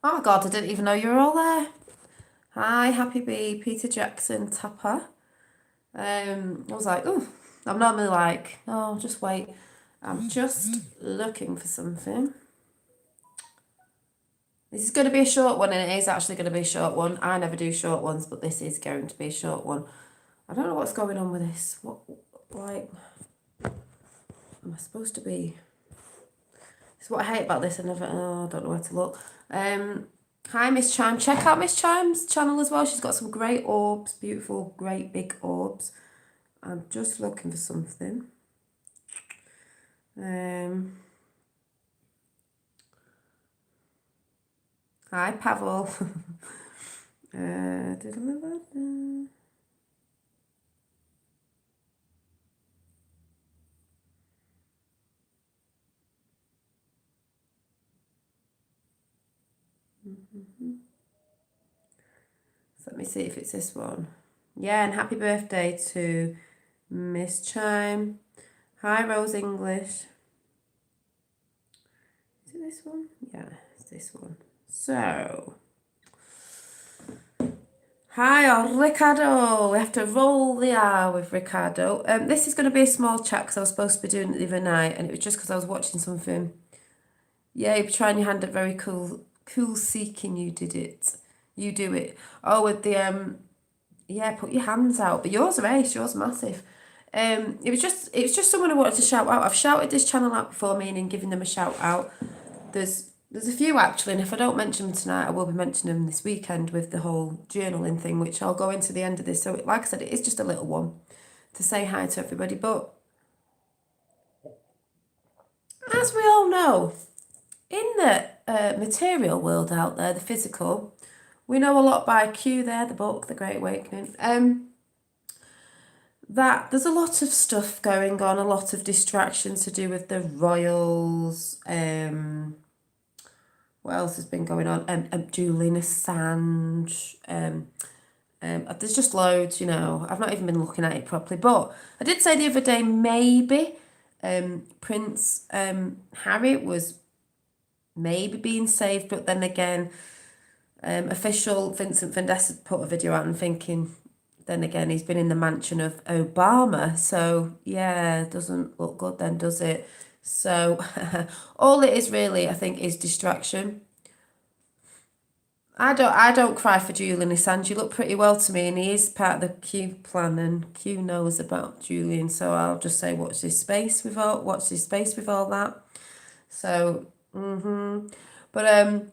Oh my God, I didn't even know you were all there. Hi, Happy Bee, Peter Jackson, Tapper. I was like, oh, I'm normally like, oh, just wait. I'm just looking for something. This is going to be a short one, and it is actually going to be a short one. I never do short ones, but this is going to be a short one. I don't know what's going on with this. What, like, am I supposed to be? It's what I hate about this. I never, oh, I don't know where to look. Hi, Miss Chime. Check out Miss Chime's channel as well. She's got some great orbs, beautiful, great big orbs. I'm just looking for something. Hi, Pavel. So let me see if it's this one. Yeah, and happy birthday to Miss Chime. Hi, Rose English. Is it this one? Yeah, it's this one. So, hi, Ricardo. We have to roll the R with Ricardo. This is going to be a small chat because I was supposed to be doing it the other night, and it was just because I was watching something. Yeah, you're trying your hand at very cool seeking. You did it. You do it. Oh, with the yeah, put your hands out. But yours are ace. Yours are massive. It was just someone I wanted to shout out. I've shouted this channel out before, meaning giving them a shout out. There's a few actually, and if I don't mention them tonight, I will be mentioning them this weekend with the whole journaling thing, which I'll go into the end of this. So, like I said, it is just a little one to say hi to everybody. But as we all know, in the material world out there, the physical, we know a lot by Q there, the book, The Great Awakening. That there's a lot of stuff going on, a lot of distractions to do with the royals. What else has been going on? Julian Assange. There's just loads, you know. I've not even been looking at it properly, but I did say the other day maybe Prince Harry was maybe being saved, but then again, official Vincent Vendetta put a video out and thinking, then again, he's been in the mansion of Obama, so yeah, doesn't look good then, does it? So all it is really, I think, is distraction. I don't cry for Julian Assange. You look pretty well to me, and he is part of the Q plan, and Q knows about Julian. So I'll just say, watch this space with all that. So, but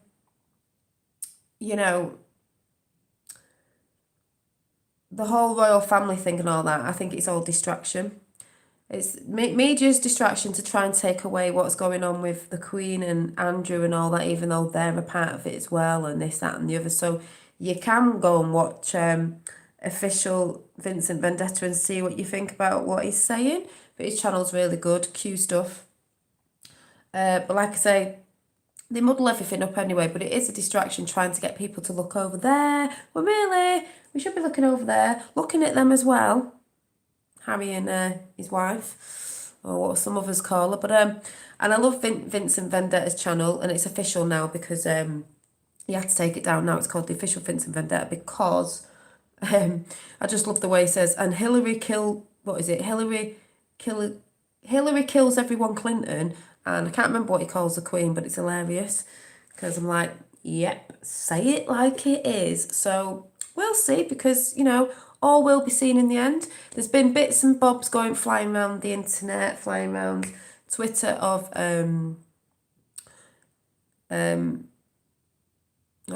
you know, the whole royal family thing and all that. I think it's all distraction. It's media's distraction to try and take away what's going on with the Queen and Andrew and all that, even though they're a part of it as well, and this, that, and the other. So you can go and watch official Vincent Vendetta and see what you think about what he's saying. But his channel's really good, Q stuff. But like I say, they muddle everything up anyway, but it is a distraction trying to get people to look over there. Well, really, we should be looking over there, looking at them as well. Harry and his wife, or what some others call her. But and I love Vincent Vendetta's channel, and it's official now because you have to take it down now. It's called the official Vincent Vendetta because I just love the way he says, and what is it? Hillary kills everyone Clinton, and I can't remember what he calls the Queen, but it's hilarious because I'm like, yep, say it like it is. So we'll see because, all will be seen in the end. There's been bits and bobs flying around the internet, flying around Twitter of what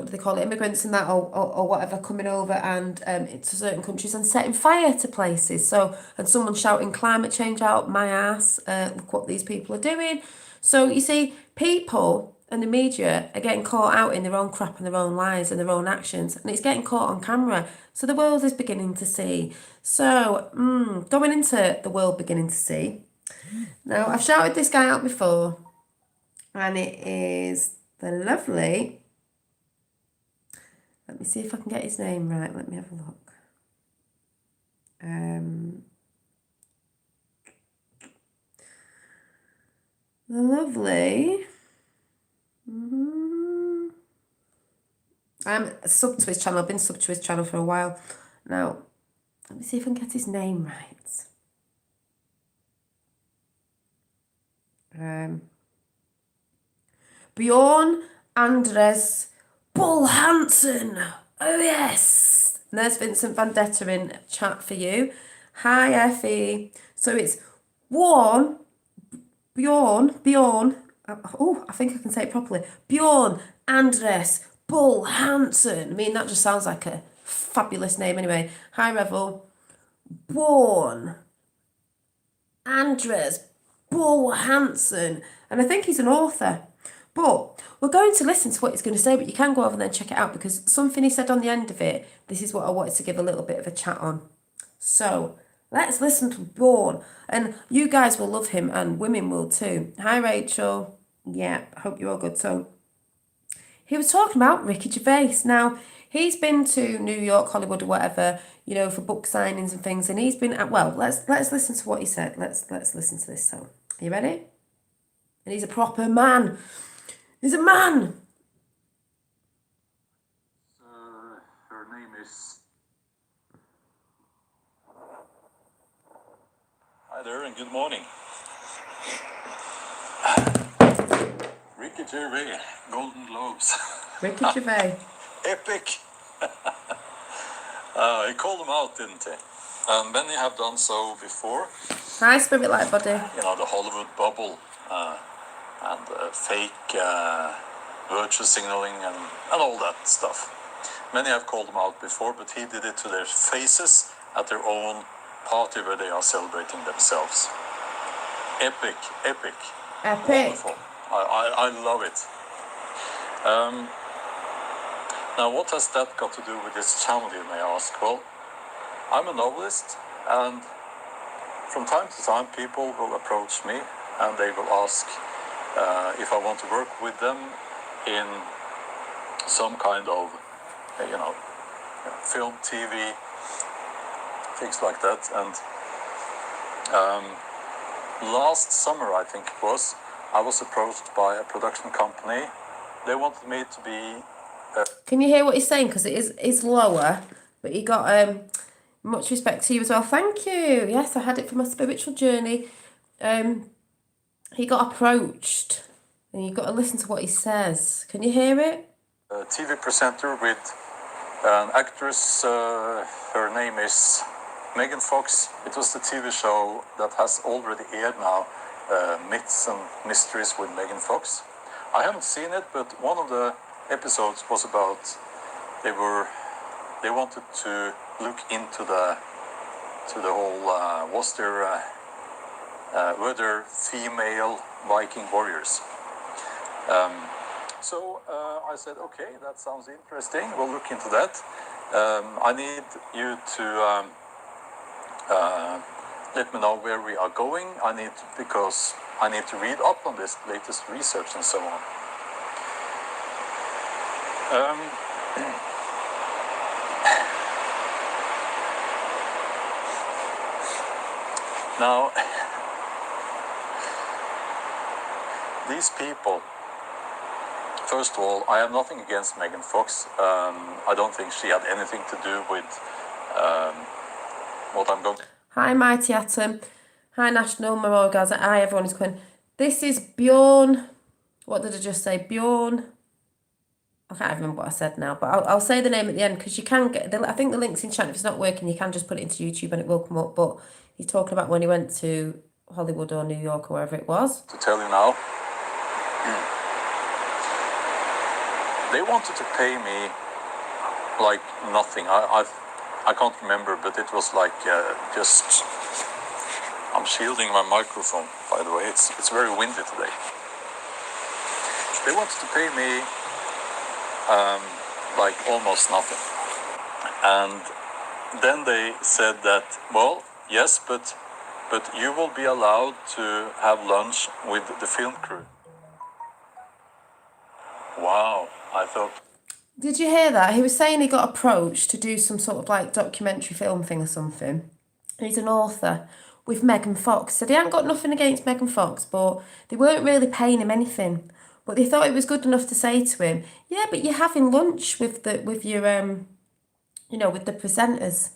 do they call it, immigrants and that, or whatever, coming over and into certain countries and setting fire to places. So, and someone shouting climate change out my ass, look what these people are doing. So you see, people and the media are getting caught out in their own crap and their own lies and their own actions, and it's getting caught on camera. So the world is beginning to see. So, going into the world beginning to see. Now, I've shouted this guy out before, and it is the lovely. Let me see if I can get his name right. Let me have a look. The lovely. I'm sub to his channel. I've been sub to his channel for a while. Now, let me see if I can get his name right. Bjorn Andres Bull Hansen. Oh, yes. And there's Vincent Vendetta in chat for you. Hi, Effie. So it's Bjorn. Oh, I think I can say it properly. Bjorn Andres Bull Hansen. I mean, that just sounds like a fabulous name anyway. Hi, Revel. Bjorn Andres Bull Hansen. And I think he's an author. But we're going to listen to what he's going to say, but you can go over there and check it out because something he said on the end of it, this is what I wanted to give a little bit of a chat on. So let's listen to Bjorn. And you guys will love him and women will too. Hi, Rachel. Yeah, hope you're all good. So he was talking about Ricky Gervais. Now, he's been to New York, Hollywood, or whatever, you know, for book signings and things. And he's been at, well, let's listen to what he said. Let's listen to this. So, are you ready? And he's a proper man. He's a man. Her name is. Hi there, and good morning. Ricky Gervais, Golden Globes. Ricky Gervais. Epic. He called them out, didn't he? Many have done so before. Hi, Spirit Light Body. You know, the Hollywood bubble and fake virtue signaling and all that stuff. Many have called them out before, but he did it to their faces at their own party where they are celebrating themselves. Epic, epic. Epic. Wonderful. I love it. Now, what has that got to do with this channel, you may ask? Well, I'm a novelist, and from time to time, people will approach me and they will ask if I want to work with them in some kind of, film, TV, things like that. And last summer, I think it was, I was approached by a production company. They wanted me to be. Can you hear what he's saying? Because it's lower, but he got much respect to you as well. Thank you. Yes, I had it for my spiritual journey. He got approached, and you've got to listen to what he says. Can you hear it? A TV presenter with an actress. Her name is Megan Fox. It was the TV show that has already aired now, Myths and Mysteries with Megan Fox. I haven't seen it, but one of the episodes was about they wanted to look into the whole were there female Viking warriors. So I said, okay, that sounds interesting. We'll look into that. I need you to let me know where we are going. Because I need to read up on this latest research and so on. Now, these people, first of all, I have nothing against Megan Fox. I don't think she had anything to do with what I'm going to. Hi, Mighty Atom. Hi, National Memorial Guys. Hi, everyone is coming. This is Bjorn. What did I just say? Bjorn. I can't remember what I said now, but I'll say the name at the end because you can get. I think the link's in chat. If it's not working, you can just put it into YouTube and it will come up. But he's talking about when he went to Hollywood or New York or wherever it was. To tell you now, they wanted to pay me like nothing. I can't remember, but it was like just. I'm shielding my microphone, by the way. It's very windy today. They wanted to pay me like almost nothing, and then they said that, well, yes, but you will be allowed to have lunch with the film crew. Wow, I thought. Did you hear that? He was saying he got approached to do some sort of like documentary film thing or something. He's an author with Megan Fox. So they hadn't got nothing against Megan Fox, but they weren't really paying him anything. But they thought it was good enough to say to him, yeah, but you're having lunch with your with the presenters.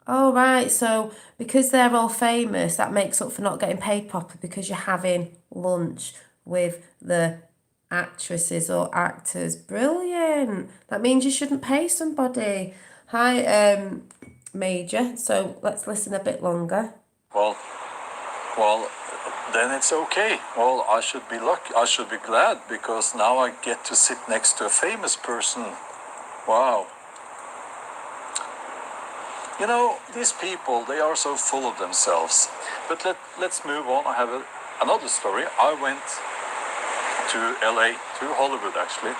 Oh, right. So because they're all famous, that makes up for not getting paid properly because you're having lunch with the actresses or actors. Brilliant. That means you shouldn't pay somebody. Hi, Major. So let's listen a bit longer. Well, well, then it's okay. Well, I should be lucky. I should be glad because now I get to sit next to a famous person. Wow. You know, these people, they are so full of themselves. But let's move on. I have another story. I went to LA, to Hollywood actually,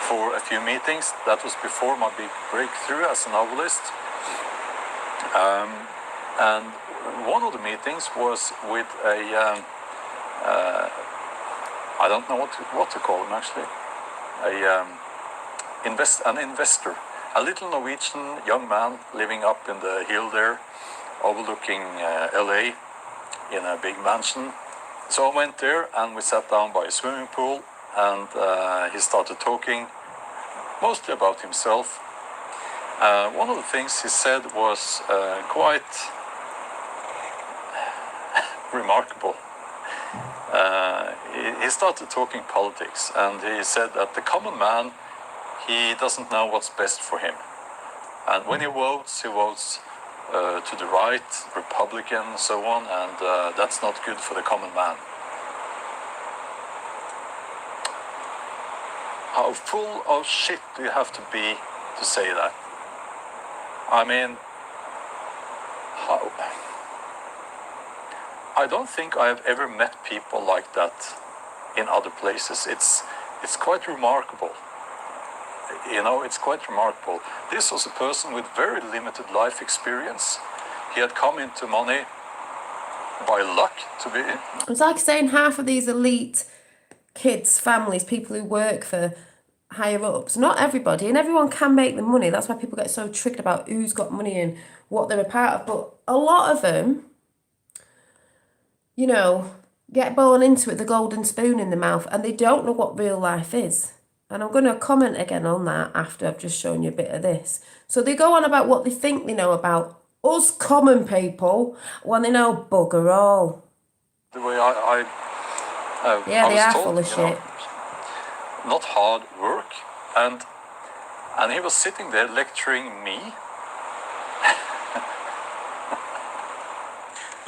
for a few meetings. That was before my big breakthrough as a novelist. And one of the meetings was with I don't know what to call him actually, an investor. A little Norwegian young man living up in the hill there, overlooking LA in a big mansion. So I went there and we sat down by a swimming pool and he started talking mostly about himself. One of the things he said was quite remarkable. He started talking politics and he said that the common man, he doesn't know what's best for him. And when he votes to the right, Republican, and so on, and that's not good for the common man. How full of shit do you have to be to say that? I mean, how? I don't think I have ever met people like that in other places. It's quite remarkable. You know, it's quite remarkable. This was a person with very limited life experience. He had come into money by luck to be. It's like saying half of these elite kids, families, people who work for higher ups, not everybody, and everyone can make the money. That's why people get so triggered about who's got money and what they're a part of. But a lot of them, get born into it, the golden spoon in the mouth, and they don't know what real life is. And I'm going to comment again on that after I've just shown you a bit of this. So they go on about what they think they know about us common people when they know bugger all. The way I they was are told, full of shit. Not hard work, and he was sitting there lecturing me.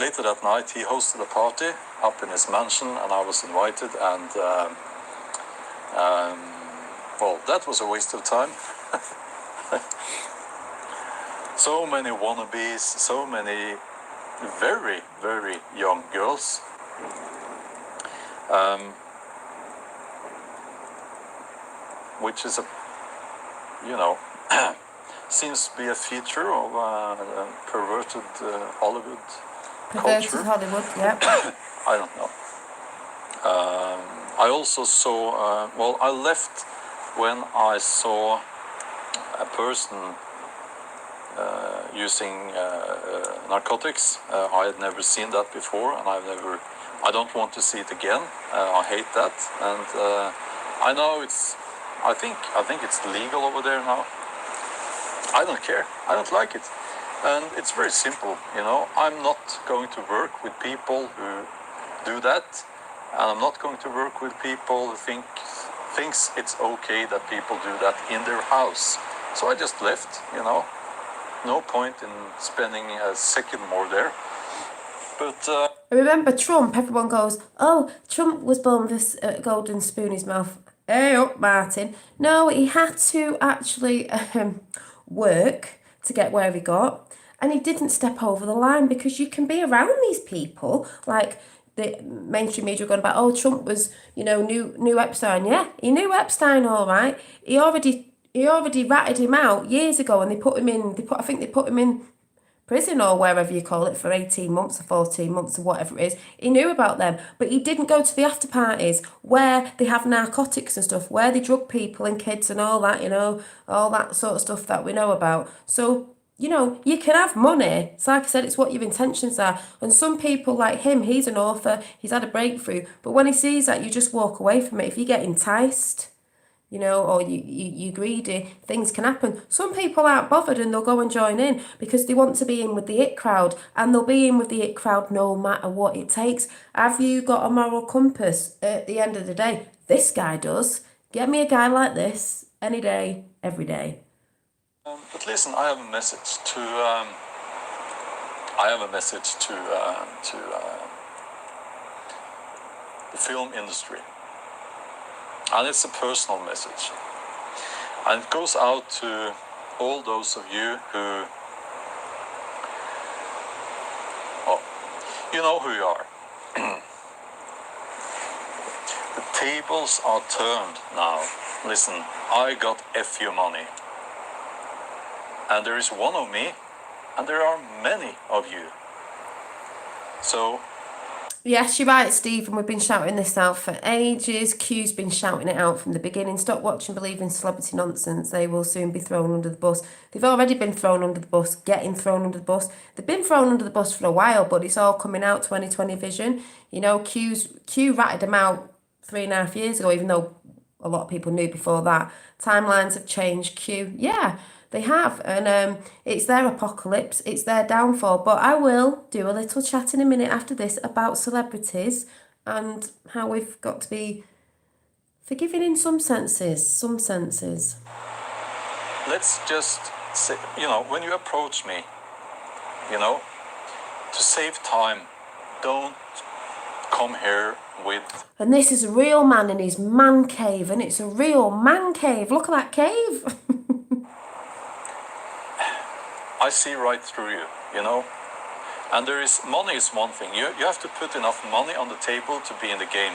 Later that night, he hosted a party up in his mansion, and I was invited, and well, that was a waste of time. So many wannabes, so many very, very young girls. Which is seems to be a feature of perverted Hollywood Perverted culture. Hollywood, yeah. I don't know. I also saw, I left when I saw a person using narcotics. I had never seen that before, and I don't want to see it again. I hate that, and I know I think it's legal over there now. I don't care. I don't like it, and it's very simple. I'm not going to work with people who do that. And I'm not going to work with people who thinks it's okay that people do that in their house. So I just left, No point in spending a second more there. But remember Trump, everyone goes, oh, Trump was born with a golden spoon in his mouth. Hey up, Martin. No, he had to actually work to get where he got. And he didn't step over the line because you can be around these people like... The mainstream media are going about, oh, Trump was, knew Epstein. Yeah, he knew Epstein, all right. He already ratted him out years ago, and they put him in prison or wherever you call it for 18 months or 14 months or whatever it is. He knew about them, but he didn't go to the after parties where they have narcotics and stuff, where they drug people and kids and all that, all that sort of stuff that we know about. So, you know, you can have money. It's like I said, it's what your intentions are. And some people like him, he's an author, he's had a breakthrough. But when he sees that, you just walk away from it. If you get enticed, you know, or you greedy, things can happen. Some people aren't bothered and they'll go and join in because they want to be in with the it crowd, and they'll be in with the it crowd no matter what it takes. Have you got a moral compass at the end of the day? This guy does. Get me a guy like this any day, every day. But listen, I have a message to the film industry, and it's a personal message, and it goes out to all those of you who, oh, you know who you are. The tables are turned now. Listen, I got FU money. And there is one of me, and there are many of you. So, Yes, you're right, Stephen. We've been shouting this out for ages. Q's been shouting it out from the beginning. Stop watching Believe in Celebrity Nonsense. They will soon be thrown under the bus. They've already been thrown under the bus, getting thrown under the bus. They've been thrown under the bus for a while, but it's all coming out 2020 vision. You know, Q ratted them out 3.5 years ago, even though a lot of people knew before that. Timelines have changed. Q, yeah, they have, and it's their apocalypse, it's their downfall. But I will do a little chat in a minute after this about celebrities and how we've got to be forgiving in some senses, let's just say, you know, when you approach me, you know, to save time, don't come here with... And this is a real man in his man cave, and it's a real man cave. Look at that cave. I see right through you, you know. And there is, money is one thing. You have to put enough money on the table to be in the game.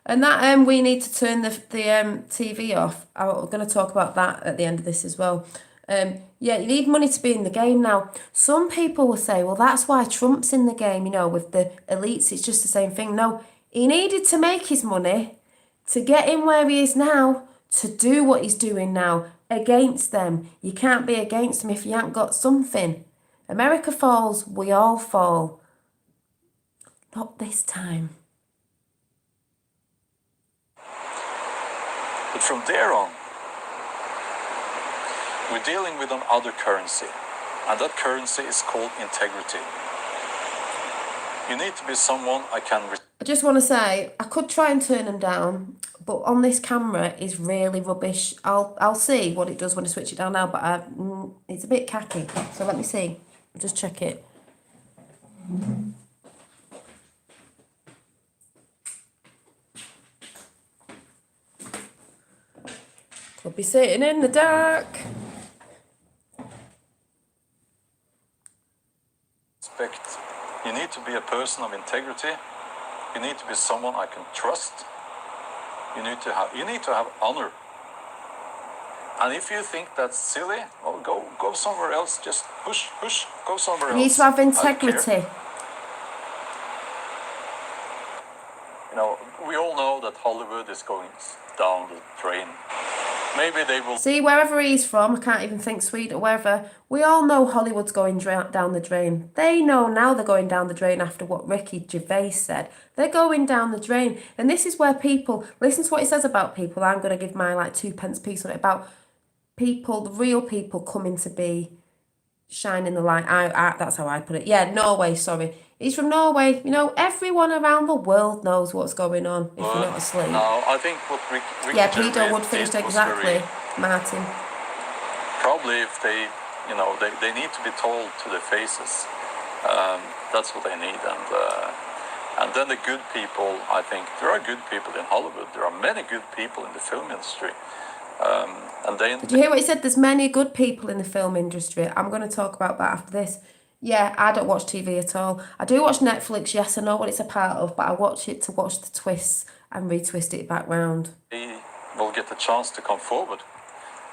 And that we need to turn the TV off. I'm going to talk about that at the end of this as well. Yeah, you need money to be in the game now. Some people will say, well, that's why Trump's in the game, you know, with the elites. It's just the same thing. No, he needed to make his money to get in where he is now, to do what he's doing now against them. You can't be against them if you ain't got something. America falls, we all fall. Not this time. But from there on, we're dealing with another currency, and that currency is called integrity. You need to be someone I can... I just want to say, I could try and turn them down, but on this camera is really rubbish. I'll see what it does when I switch it down now, but it's a bit khaki. So let me see. Just check it. Could be sitting in the dark. You need to be a person of integrity. You need to be someone I can trust. You need to have honor. And if you think that's silly, well, go somewhere else. Just push, go somewhere else. You need to have integrity. You know, we all know that Hollywood is going down the drain. Maybe they will... See, wherever he's from, I can't even think Sweden or wherever, we all know Hollywood's going down the drain. They know now they're going down the drain after what Ricky Gervais said. They're going down the drain. And this is where people, listen to what he says about people. I'm going to give my 2 pence piece on it, about people, the real people coming to be shining the light. That's how I put it. Yeah, Norway, sorry. He's from Norway. You know, everyone around the world knows what's going on if you're not asleep. No, I think what Ricky yeah, Peter Wood finished exactly, Martin. Probably if they, you know, they need to be told to their faces. That's what they need. And then the good people, I think, there are good people in Hollywood. There are many good people in the film industry. Did you hear what he said? There's many good people in the film industry. I'm going to talk about that after this. Yeah, I don't watch TV at all. I do watch Netflix, yes, I know what it's a part of, but I watch it to watch the twists and retwist it back round. They will get the chance to come forward.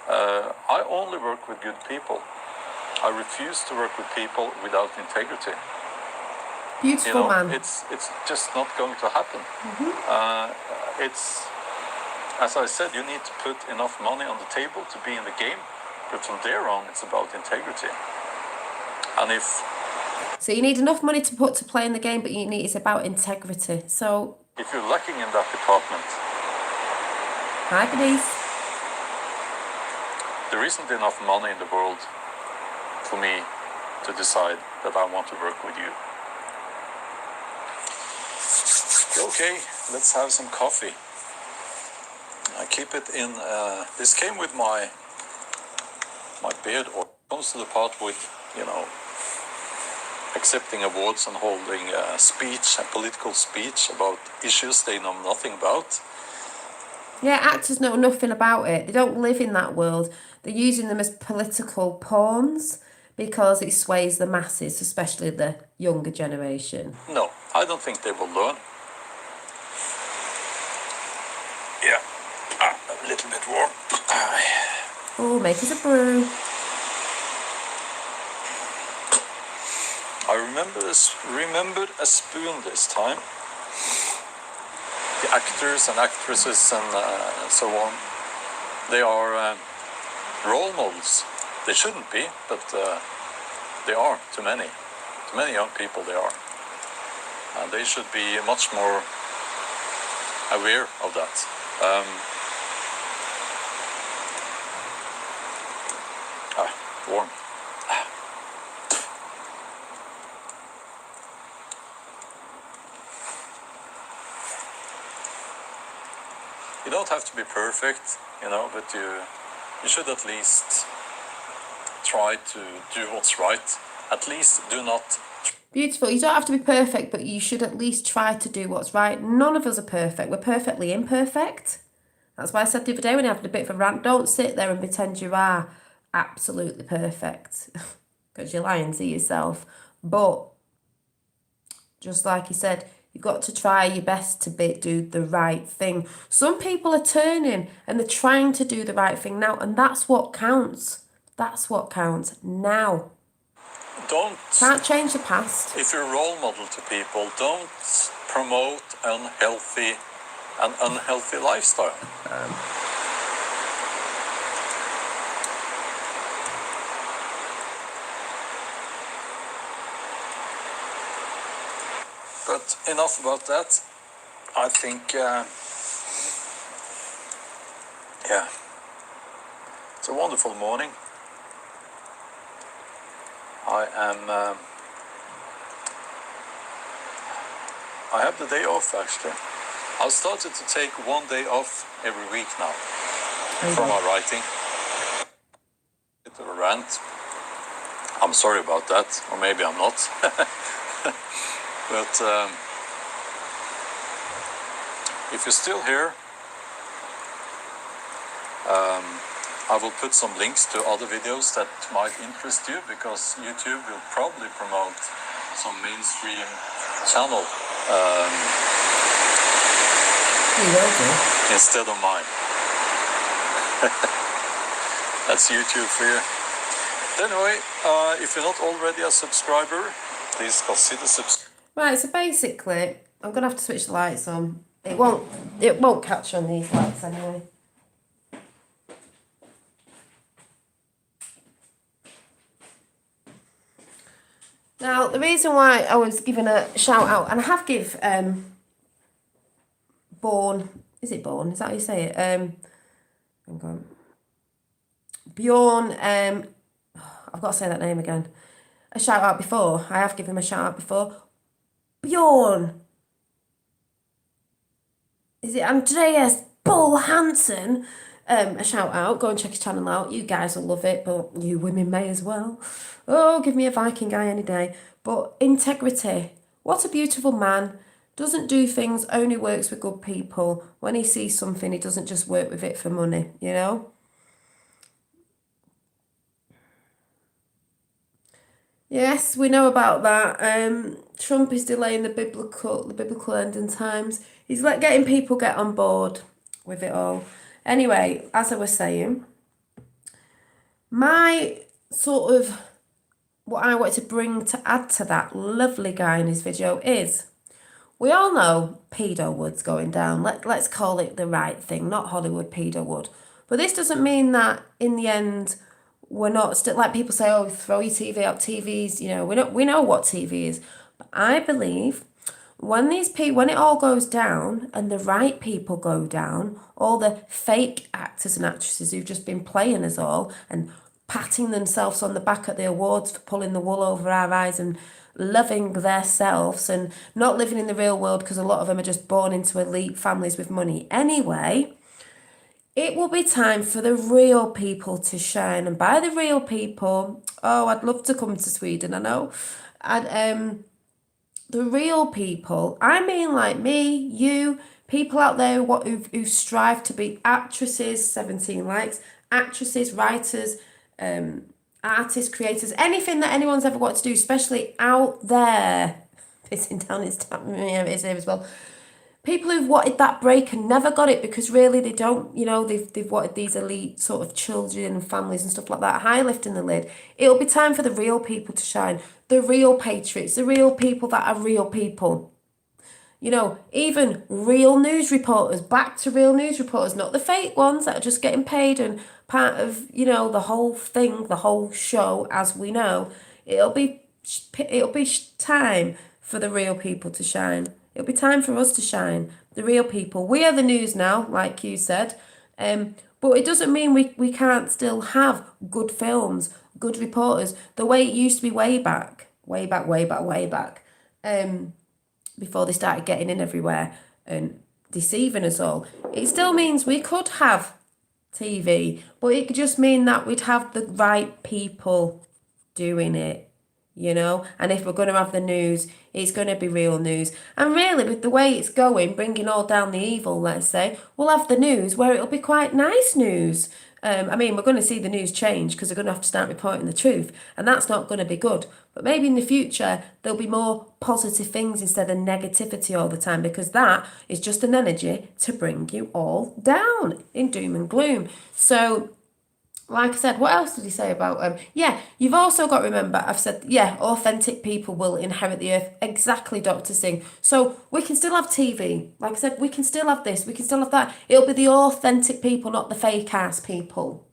I only work with good people. I refuse to work with people without integrity. Beautiful, you know, man. It's just not going to happen. It's, as I said, you need to put enough money on the table to be in the game. But from there on, it's about integrity. And if So you need enough money to put to play in the game, but it's about integrity. So you're lacking in that department, hi, Denise. there isn't enough money in the world for me to decide that I want to work with you. Okay, let's have some coffee. I keep it in. This came with my beard, or comes to the part with, accepting awards and holding a speech, a political speech about issues they know nothing about. Yeah, actors know nothing about it. They don't live in that world. They're using them as political pawns because it sways the masses, especially the younger generation. No, I don't think they will learn. Yeah, a little bit warm. Oh, make us a brew. I remembered a spoon this time. The actors and actresses and so on, they are role models. They shouldn't be, but they are to many. To many young people they are. And they should be much more aware of that. Warm. You don't have to be perfect, but you should at least try to do what's right. At least do not. Beautiful. You don't have to be perfect, but you should at least try to do what's right. None of us are perfect. We're perfectly imperfect. That's why I said the other day when I had a bit of a rant, don't sit there and pretend you are absolutely perfect because you're lying to yourself. But just like you said, you've got to try your best to do the right thing. Some people are turning and they're trying to do the right thing now, and that's what counts. That's what counts now. Can't change the past. If you're a role model to people, don't promote an unhealthy lifestyle. But enough about that. I think, it's a wonderful morning. I have the day off actually. I've started to take one day off every week now from my writing. Bit of a rant. I'm sorry about that, or maybe I'm not. But if you're still here, I will put some links to other videos that might interest you, because YouTube will probably promote some mainstream channel instead of mine. That's YouTube for you. Anyway, if you're not already a subscriber, please consider subscribing. Right, so basically, I'm gonna have to switch the lights on. It won't catch on these lights anyway. Now, the reason why I was giving a shout out, and I have give Born, is it Born? Is that how you say it? Hang on. Bjorn, I've got to say that name again. A shout out before. I have given him a shout out before. Bjorn. Is it Andreas Bull Hansen? A shout out. Go and check his channel out. You guys will love it, but you women may as well. Oh, give me a Viking guy any day. But integrity. What a beautiful man. Doesn't do things, only works with good people. When he sees something, he doesn't just work with it for money, Yes, we know about that. Trump is delaying the biblical end in times. He's getting people get on board with it all. Anyway, as I was saying, my sort of what I want to bring to add to that lovely guy in his video is, we all know Pedo Wood's going down. Let's call it the right thing, not Hollywood Pedo Wood. But this doesn't mean that in the end we're not still like people say, oh, throw your TV out. TVs, you know, we know what TV is. But I believe when when it all goes down and the right people go down, all the fake actors and actresses who've just been playing us all and patting themselves on the back at the awards for pulling the wool over our eyes and loving themselves and not living in the real world because a lot of them are just born into elite families with money anyway, it will be time for the real people to shine. And by the real people, oh, I'd love to come to Sweden, I know. And the real people, I mean like me, you, people out there who strive to be actresses, 17 likes, actresses, writers, artists, creators, anything that anyone's ever wanted to do, especially out there. Pissing down his here as well. People who've wanted that break and never got it because really they don't, you know, they've wanted these elite sort of children and families and stuff like that, high lifting the lid. It'll be time for the real people to shine. The real patriots, the real people that are real people. You know, even real news reporters, back to real news reporters, not the fake ones that are just getting paid and part of, you know, the whole thing, the whole show, as we know. It'll be time for the real people to shine. It'll be time for us to shine, the real people. We are the news now, like you said. But it doesn't mean we can't still have good films, good reporters, the way it used to be way back. Before they started getting in everywhere and deceiving us all. It still means we could have TV, but it could just mean that we'd have the right people doing it, you know? And if we're going to have the news, it's going to be real news. And really, with the way it's going, bringing all down the evil, let's say, we'll have the news where it'll be quite nice news. I mean, we're going to see the news change because they're going to have to start reporting the truth, and that's not going to be good. But maybe in the future, there'll be more positive things instead of negativity all the time, because that is just an energy to bring you all down in doom and gloom. So, like I said, what else did he say about yeah, you've also got to remember, I've said, yeah, authentic people will inherit the earth. Exactly, Dr. Singh. So we can still have TV. Like I said, we can still have this, we can still have that. It'll be the authentic people, not the fake ass people,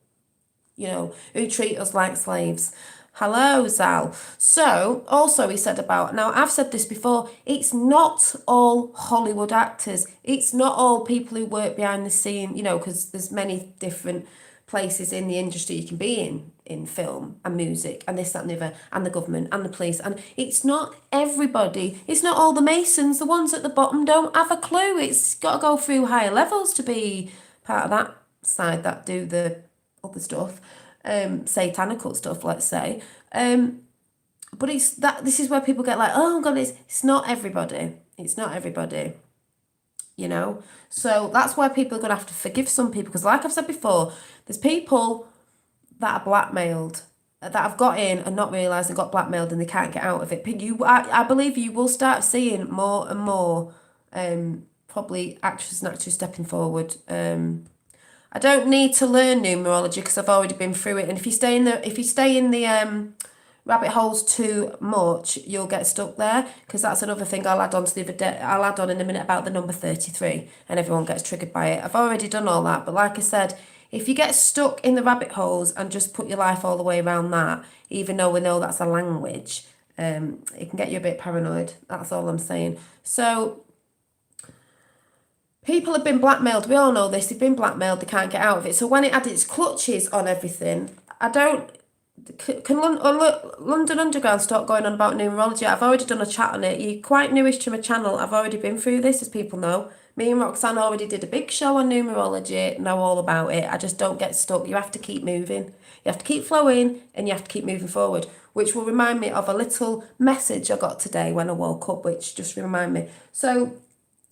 you know, who treat us like slaves. Hello, Zal. So, also he said about, now I've said this before, it's not all Hollywood actors. It's not all people who work behind the scene, you know, because there's many different places in the industry you can be in film and music and this, that and the other, and the government and the police. And it's not everybody. It's not all the Masons. The ones at the bottom don't have a clue. It's got to go through higher levels to be part of that side that do the other stuff, satanical stuff, let's say. But it's that this is where people get like, oh God, it's not everybody. It's not everybody. You know, so that's why people are going to have to forgive some people, because like I've said before, there's people that are blackmailed, that have got in and not realised and got blackmailed and they can't get out of it. I believe you will start seeing more and more probably actors and actors stepping forward. I don't need to learn numerology because I've already been through it, and if you stay in the rabbit holes too much, you'll get stuck there, because that's another thing I'll add on to the other day. I'll add on in a minute about the number 33 and everyone gets triggered by it. I've already done all that, but like I said, if you get stuck in the rabbit holes and just put your life all the way around that, even though we know that's a language, it can get you a bit paranoid. That's all I'm saying. So people have been blackmailed. We all know this. They've been blackmailed. They can't get out of it. So when it had its clutches on everything, can London Underground start going on about numerology? I've already done a chat on it. You're quite newish to my channel. I've already been through this, as people know. Me and Roxanne already did a big show on numerology, know all about it. I just don't get stuck. You have to keep moving. You have to keep flowing and you have to keep moving forward, which will remind me of a little message I got today when I woke up, which just remind me. So,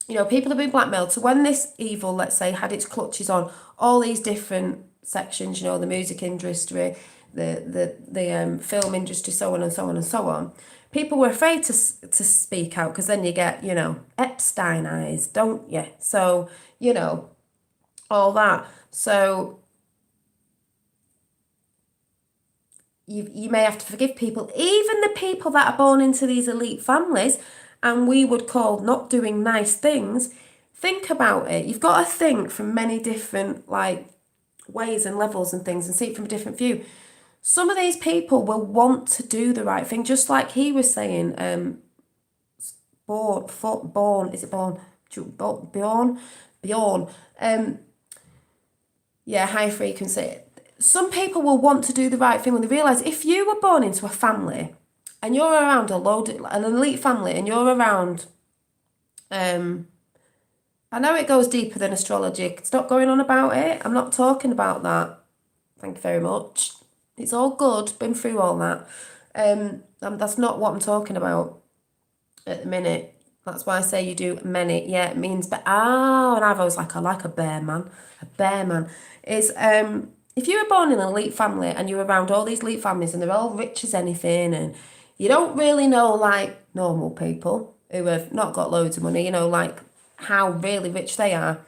you know, people have been blackmailed. So when this evil, let's say, had its clutches on all these different sections, you know, the music industry, the film industry, so on and so on and so on, people were afraid to speak out, because then you get, you know, Epstein eyes, don't you? So, you know, all that. So you may have to forgive people, even the people that are born into these elite families and we would call not doing nice things. Think about it. You've got to think from many different like ways and levels and things and see it from a different view. some of these people will want to do the right thing, just like he was saying. Bjorn. Yeah, high frequency. Some people will want to do the right thing when they realise if you were born into a family and you're around an elite family and you're around, I know it goes deeper than astrology. Stop going on about it. I'm not talking about that. Thank you very much. It's all good. Been through all that. That's not what I'm talking about at the minute. That's why I say you do many. Yeah, it means and I've always I like a bear man. A bear man is if you were born in an elite family and you're around all these elite families and they're all rich as anything and you don't really know like normal people who have not got loads of money, like how really rich they are.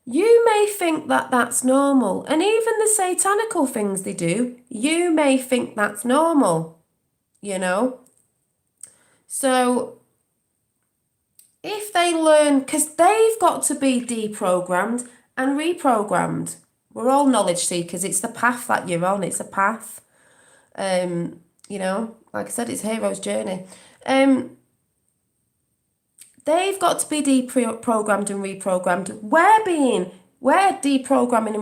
You may think that that's normal. And even the satanical things they do, you may think that's normal, So if they learn, because they've got to be deprogrammed and reprogrammed. We're all knowledge seekers. It's the path that you're on. It's a path. Like I said, it's a hero's journey. They've got to be deprogrammed and reprogrammed. We're deprogramming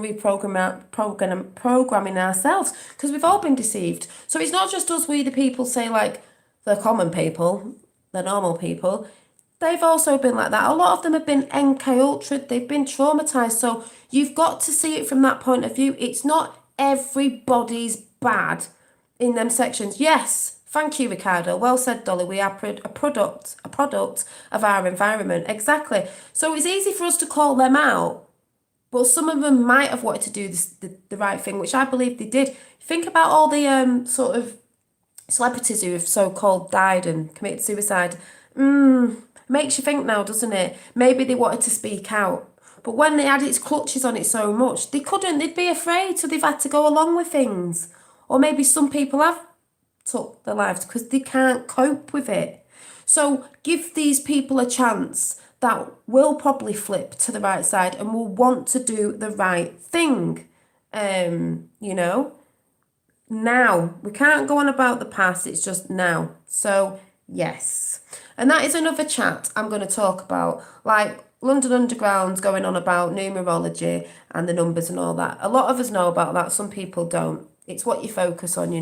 and programming ourselves because we've all been deceived. So it's not just us, we the people, say like the common people, the normal people. They've also been like that. A lot of them have been MK Ultra'd. They've been traumatized. So you've got to see it from that point of view. It's not everybody's bad in them sections. Yes, thank you, Ricardo. Well said, Dolly. We are a product of our environment. Exactly. So it's easy for us to call them out. But some of them might have wanted to do the right thing, which I believe they did. Think about all the sort of celebrities who have so-called died and committed suicide. Makes you think now, doesn't it? Maybe they wanted to speak out. But when they had its clutches on it so much, they couldn't. They'd be afraid, so they've had to go along with things. Or maybe some people have took their lives because they can't cope with it. So give these people a chance that will probably flip to the right side and will want to do the right thing. Now. We can't go on about the past, it's just now. So, yes. And that is another chat I'm going to talk about. Like, London Underground's going on about numerology and the numbers and all that. A lot of us know about that, some people don't. It's what you focus on,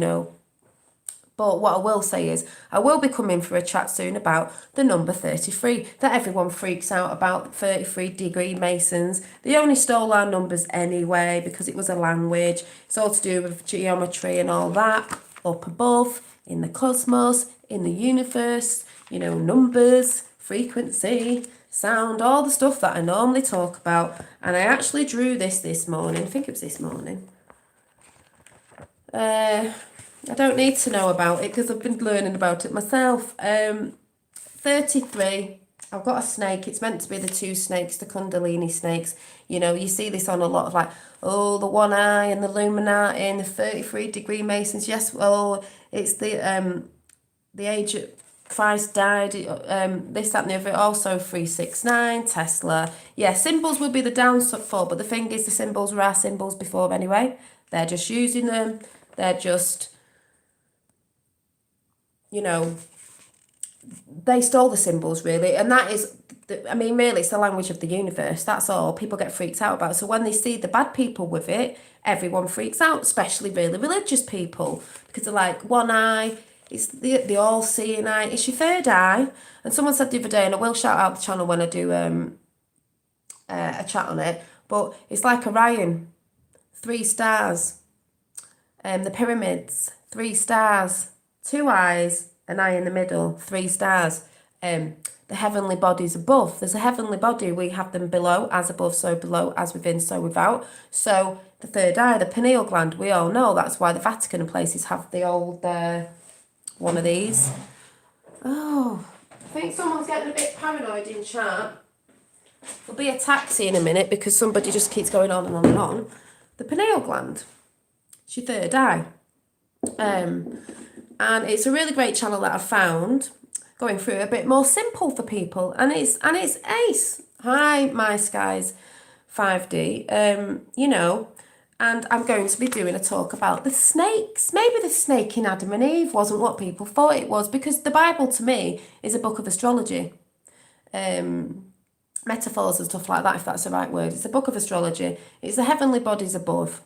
But what I will say is, I will be coming for a chat soon about the number 33, that everyone freaks out about, 33-degree Masons. They only stole our numbers anyway because it was a language. It's all to do with geometry and all that, up above, in the cosmos, in the universe, numbers, frequency, sound, all the stuff that I normally talk about. And I actually drew this morning. I think it was this morning. I don't need to know about it because I've been learning about it myself. 33, I've got a snake. It's meant to be the two snakes, the Kundalini snakes. You see this on a lot of the one eye and the Illuminati and the 33-degree Masons. Yes, well, it's the age of Christ died, this, that and the other. Also 369, Tesla. Yeah, symbols will be the downfall, but the thing is the symbols were our symbols before anyway. They're just using them. They're just, they stole the symbols really. And that is, really it's the language of the universe. That's all. People get freaked out about it. So when they see the bad people with it, everyone freaks out, especially really religious people. Because they're like, one eye, it's the all-seeing eye. It's your third eye. And someone said the other day, and I will shout out the channel when I do a chat on it, but it's like Orion, 3 stars. The pyramids, 3 stars, 2 eyes, an eye in the middle, 3 stars. The heavenly bodies above. There's a heavenly body. We have them below, as above, so below, as within, so without. So the third eye, the pineal gland, we all know that's why the Vatican and places have the old one of these. Oh, I think someone's getting a bit paranoid in chat. There'll be a taxi in a minute because somebody just keeps going on and on and on. The pineal gland. It's your third eye. And it's a really great channel that I've found, going through a bit more simple for people, and it's Ace. Hi, my skies 5D. and I'm going to be doing a talk about the snakes. Maybe the snake in Adam and Eve wasn't what people thought it was, because the Bible to me is a book of astrology. Metaphors and stuff like that, if that's the right word. It's a book of astrology. It's the heavenly bodies above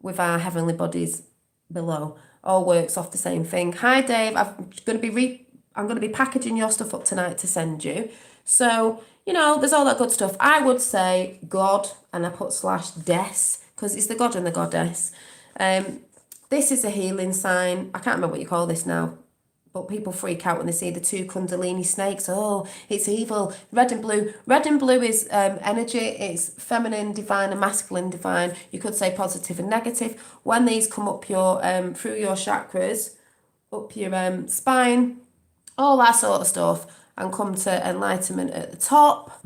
with our heavenly bodies below. All works off the same thing. Hi Dave, I'm going to be packaging your stuff up tonight to send you. So, there's all that good stuff. I would say God, and I put /des, because it's the God and the goddess. This is a healing sign. I can't remember what you call this now, but people freak out when they see the two Kundalini snakes. Oh, it's evil. Red and blue. Red and blue is energy. It's feminine, divine, and masculine, divine. You could say positive and negative. When these come up your through your chakras, up your spine, all that sort of stuff, and come to enlightenment at the top.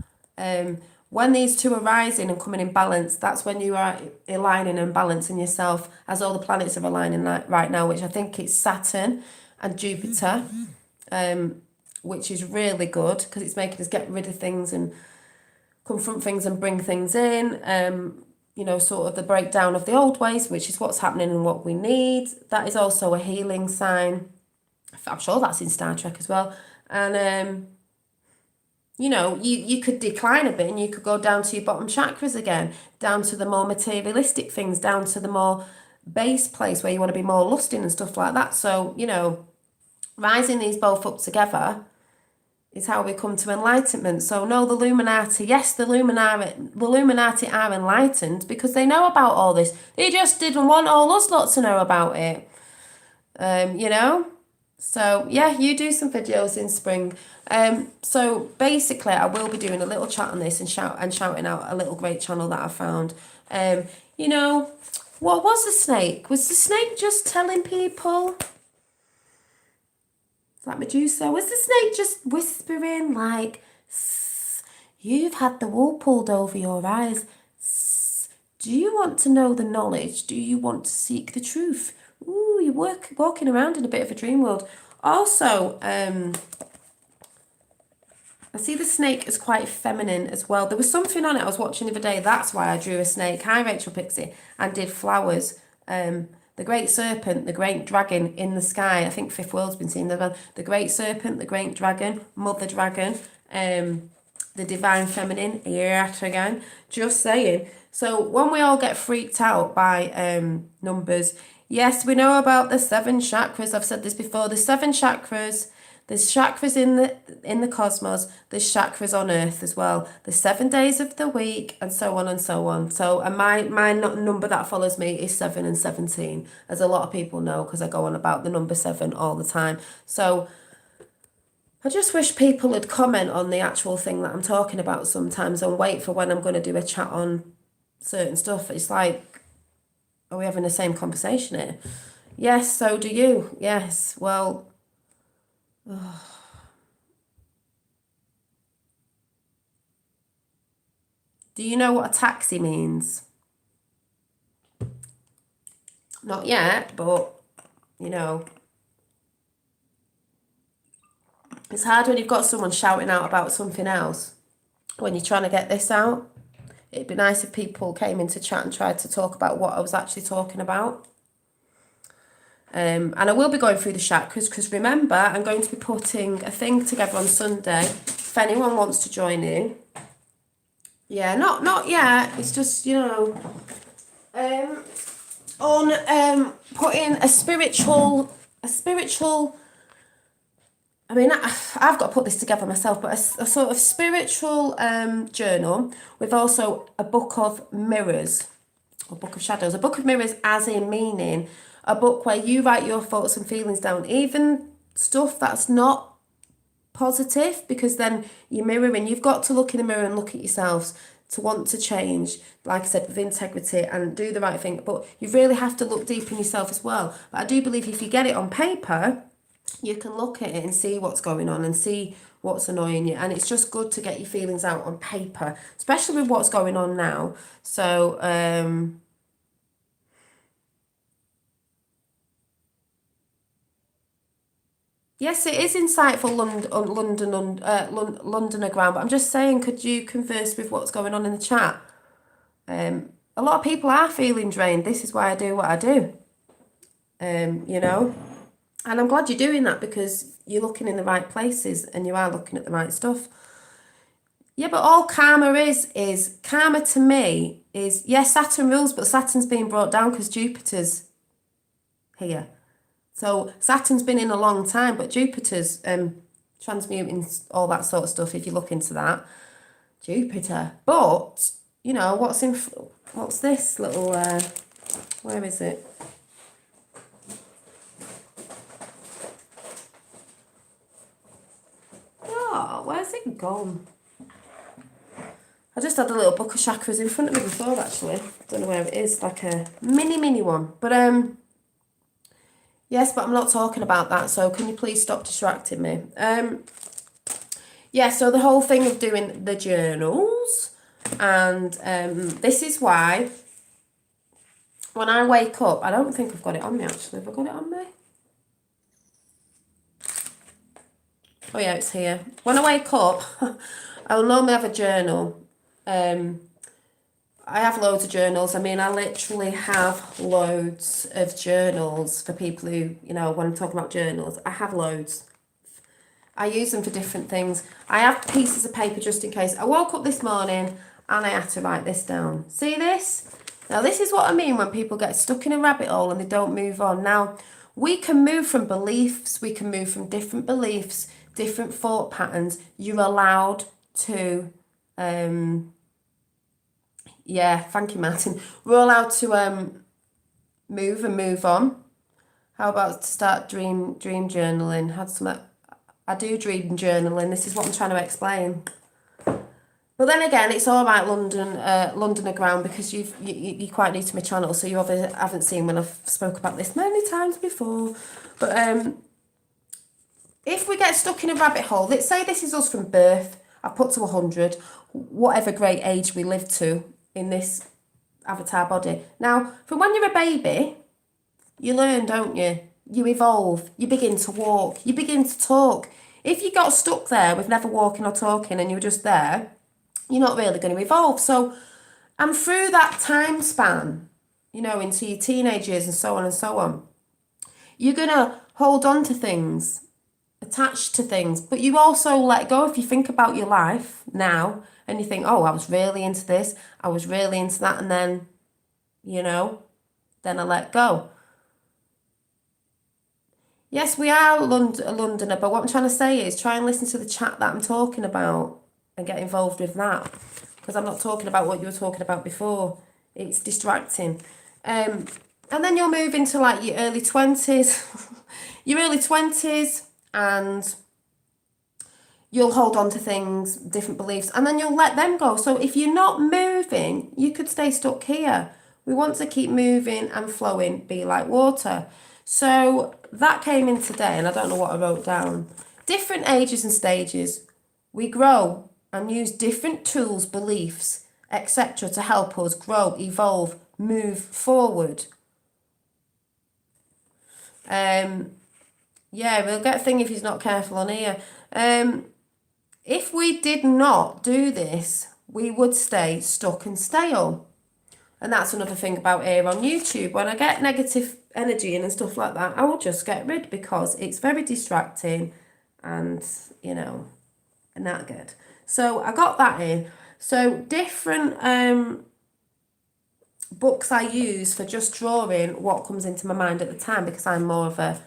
When these two are rising and coming in balance, that's when you are aligning and balancing yourself, as all the planets are aligning right now, which I think it's Saturn and Jupiter, which is really good because it's making us get rid of things and confront things and bring things in. Sort of the breakdown of the old ways, which is what's happening and what we need. That is also a healing sign. I'm sure that's in Star Trek as well. And you could decline a bit and you could go down to your bottom chakras again, down to the more materialistic things, down to the more base place where you want to be more lusting and stuff like that. So, rising these both up together is how we come to enlightenment. So no, the Illuminati, yes, the Illuminati are enlightened because they know about all this. They just didn't want all us lot to know about it. So yeah, you do some videos in spring. So basically I will be doing a little chat on this and shouting out a little great channel that I found. What was the snake? Was the snake just telling people? Like Medusa, was the snake just whispering like, you've had the wool pulled over your eyes. Do you want to know the knowledge? Do you want to seek the truth? Ooh, you're walking around in a bit of a dream world. Also, I see the snake as quite feminine as well. There was something on it I was watching the other day. That's why I drew a snake. Hi, Rachel Pixie. And did flowers. The great serpent, the great dragon in the sky. I think Fifth World's been seeing that one. The great serpent, the great dragon, mother dragon, the divine feminine, yet again. Just saying. So when we all get freaked out by numbers, yes, we know about the 7 chakras. I've said this before. The 7 chakras. There's chakras in the cosmos. There's chakras on Earth as well. The 7 days of the week, and so on and so on. So, and my number that follows me is 7 and 17, as a lot of people know, because I go on about the number 7 all the time. So, I just wish people would comment on the actual thing that I'm talking about sometimes, and wait for when I'm going to do a chat on certain stuff. It's like, are we having the same conversation here? Yes, so do you. Yes, well. Do you know what a taxi means? Not yet, but it's hard when you've got someone shouting out about something else when you're trying to get this out. It'd be nice if people came into chat and tried to talk about what I was actually talking about. And I will be going through the chakras because remember, I'm going to be putting a thing together on Sunday. If anyone wants to join in. Yeah, not yet. It's just, on putting a spiritual. I mean, I've got to put this together myself, but a sort of spiritual journal with also a book of mirrors, or book of shadows. A book of mirrors as in meaning a book where you write your thoughts and feelings down, even stuff that's not positive, because then you're mirroring. You've got to look in the mirror and look at yourselves to want to change, like I said, with integrity and do the right thing. But you really have to look deep in yourself as well. But I do believe if you get it on paper, you can look at it and see what's going on and see what's annoying you. And it's just good to get your feelings out on paper, especially with what's going on now. So, yes, it is insightful, Londoner ground, but I'm just saying, could you converse with what's going on in the chat? a lot of people are feeling drained. This is why I do what I do. You know, and I'm glad you're doing that because you're looking in the right places and you are looking at the right stuff. Yeah, but all karma is karma to me is, yes, Saturn rules, but Saturn's being brought down because Jupiter's here. So Saturn's been in a long time, but Jupiter's transmuting all that sort of stuff. If you look into that, Jupiter. But you know what's this little? Where is it? Oh, where's it gone? I just had a little book of chakras in front of me before, actually. Don't know where it is, like a mini one. But yes, but I'm not talking about that. So can you please stop distracting me? Yeah. So the whole thing of doing the journals, and this is why when I wake up, I don't think I've got it on me actually. Have I got it on me? Oh yeah, it's here. When I wake up, I will normally have a journal. I have loads of journals. I mean, I literally have loads of journals for people who, you know, when I'm talking about journals, I have loads. I use them for different things. I have pieces of paper just in case. I woke up this morning and I had to write this down. See this? Now, this is what I mean when people get stuck in a rabbit hole and they don't move on. Now, we can move from beliefs. We can move from different beliefs, different thought patterns. You're allowed to... yeah, thank you, Martin. We're allowed to move and move on. How about to start dream journaling? Had some. I do dream journaling. This is what I'm trying to explain. But then again, it's all about Londoner ground because you quite new to my channel, so you obviously haven't seen when I've spoke about this many times before. But if we get stuck in a rabbit hole, let's say this is us from birth. I put to 100, whatever great age we live to in this avatar body. Now, from when you're a baby, you learn, don't you? You evolve, you begin to walk, you begin to talk. If you got stuck there with never walking or talking and you were just there, you're not really going to evolve. So I'm through that time span, you know, into your teenage years and so on and so on. You're going to hold on to things, attached to things, but you also let go. If you think about your life now and you think, oh, I was really into this, I was really into that, and then, you know, then I let go. Yes, we are a Londoner, but what I'm trying to say is try and listen to the chat that I'm talking about and get involved with that, because I'm not talking about what you were talking about before. It's distracting. And then you'll move into like your early 20s, your early 20s, and you'll hold on to things, different beliefs, and then you'll let them go. So if you're not moving, you could stay stuck here. We want to keep moving and flowing, be like water. So that came in today, and I don't know what I wrote down. Different ages and stages, we grow and use different tools, beliefs, etc. to help us grow, evolve, move forward. Yeah, we'll get a thing if he's not careful on here. If we did not do this, we would stay stuck and stale. And that's another thing about here on YouTube. When I get negative energy and stuff like that, I will just get rid because it's very distracting and, you know, not good. So I got that in. So different books I use for just drawing what comes into my mind at the time, because I'm more of a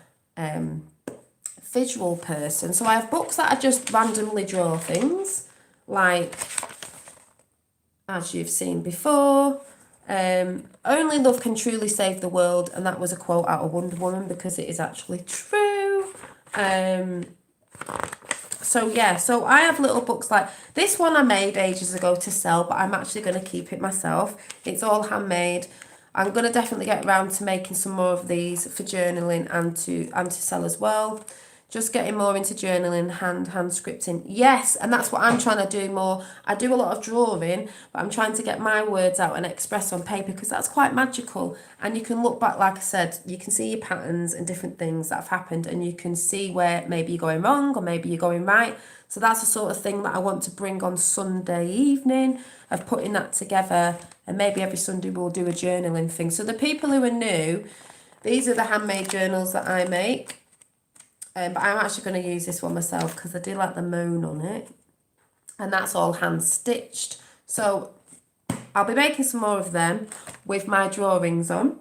visual person. So I have books that I just randomly draw things, like, as you've seen before, only love can truly save the world, and that was a quote out of Wonder Woman because it is actually true. So yeah, so I have little books like this one I made ages ago to sell, but I'm actually going to keep it myself. It's all handmade. I'm going to definitely get around to making some more of these for journaling and to sell as well. just getting more into journaling, hand scripting. Yes, and that's what I'm trying to do more. I do a lot of drawing, but I'm trying to get my words out and express on paper because that's quite magical. And you can look back, like I said, you can see your patterns and different things that have happened, and you can see where maybe you're going wrong or maybe you're going right. So that's the sort of thing that I want to bring on Sunday evening, of putting that together, and maybe every Sunday we'll do a journaling thing. So the people who are new, these are the handmade journals that I make. But I'm actually going to use this one myself because I do like the moon on it. And that's all hand stitched. So I'll be making some more of them with my drawings on.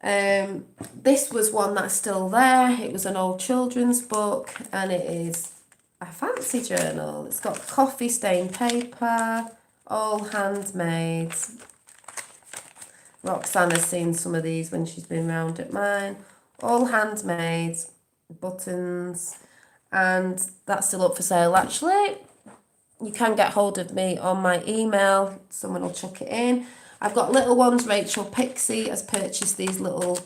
This was one that's still there. It was an old children's book, and it is a fancy journal. It's got coffee stained paper, all handmade. Roxanne has seen some of these when she's been round at mine. All handmade, buttons, and that's still up for sale actually. You can get hold of me on my email. Someone will chuck it in. I've got little ones. Rachel Pixie has purchased these little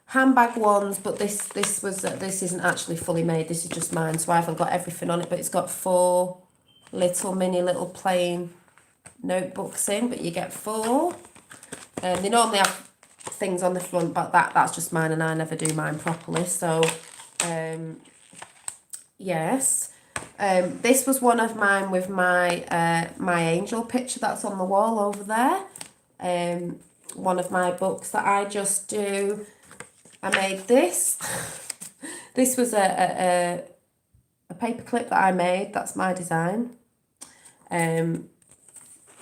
handbag ones, but this isn't actually fully made. This is just mine, so I haven't got everything on it, but it's got 4 little plain notebooks in, but you get 4. They normally have things on the front, but that's just mine, and I never do mine properly. So yes, this was one of mine with my my angel picture that's on the wall over there. One of my books that I just do. I made this. This was a paper clip that I made. That's my design.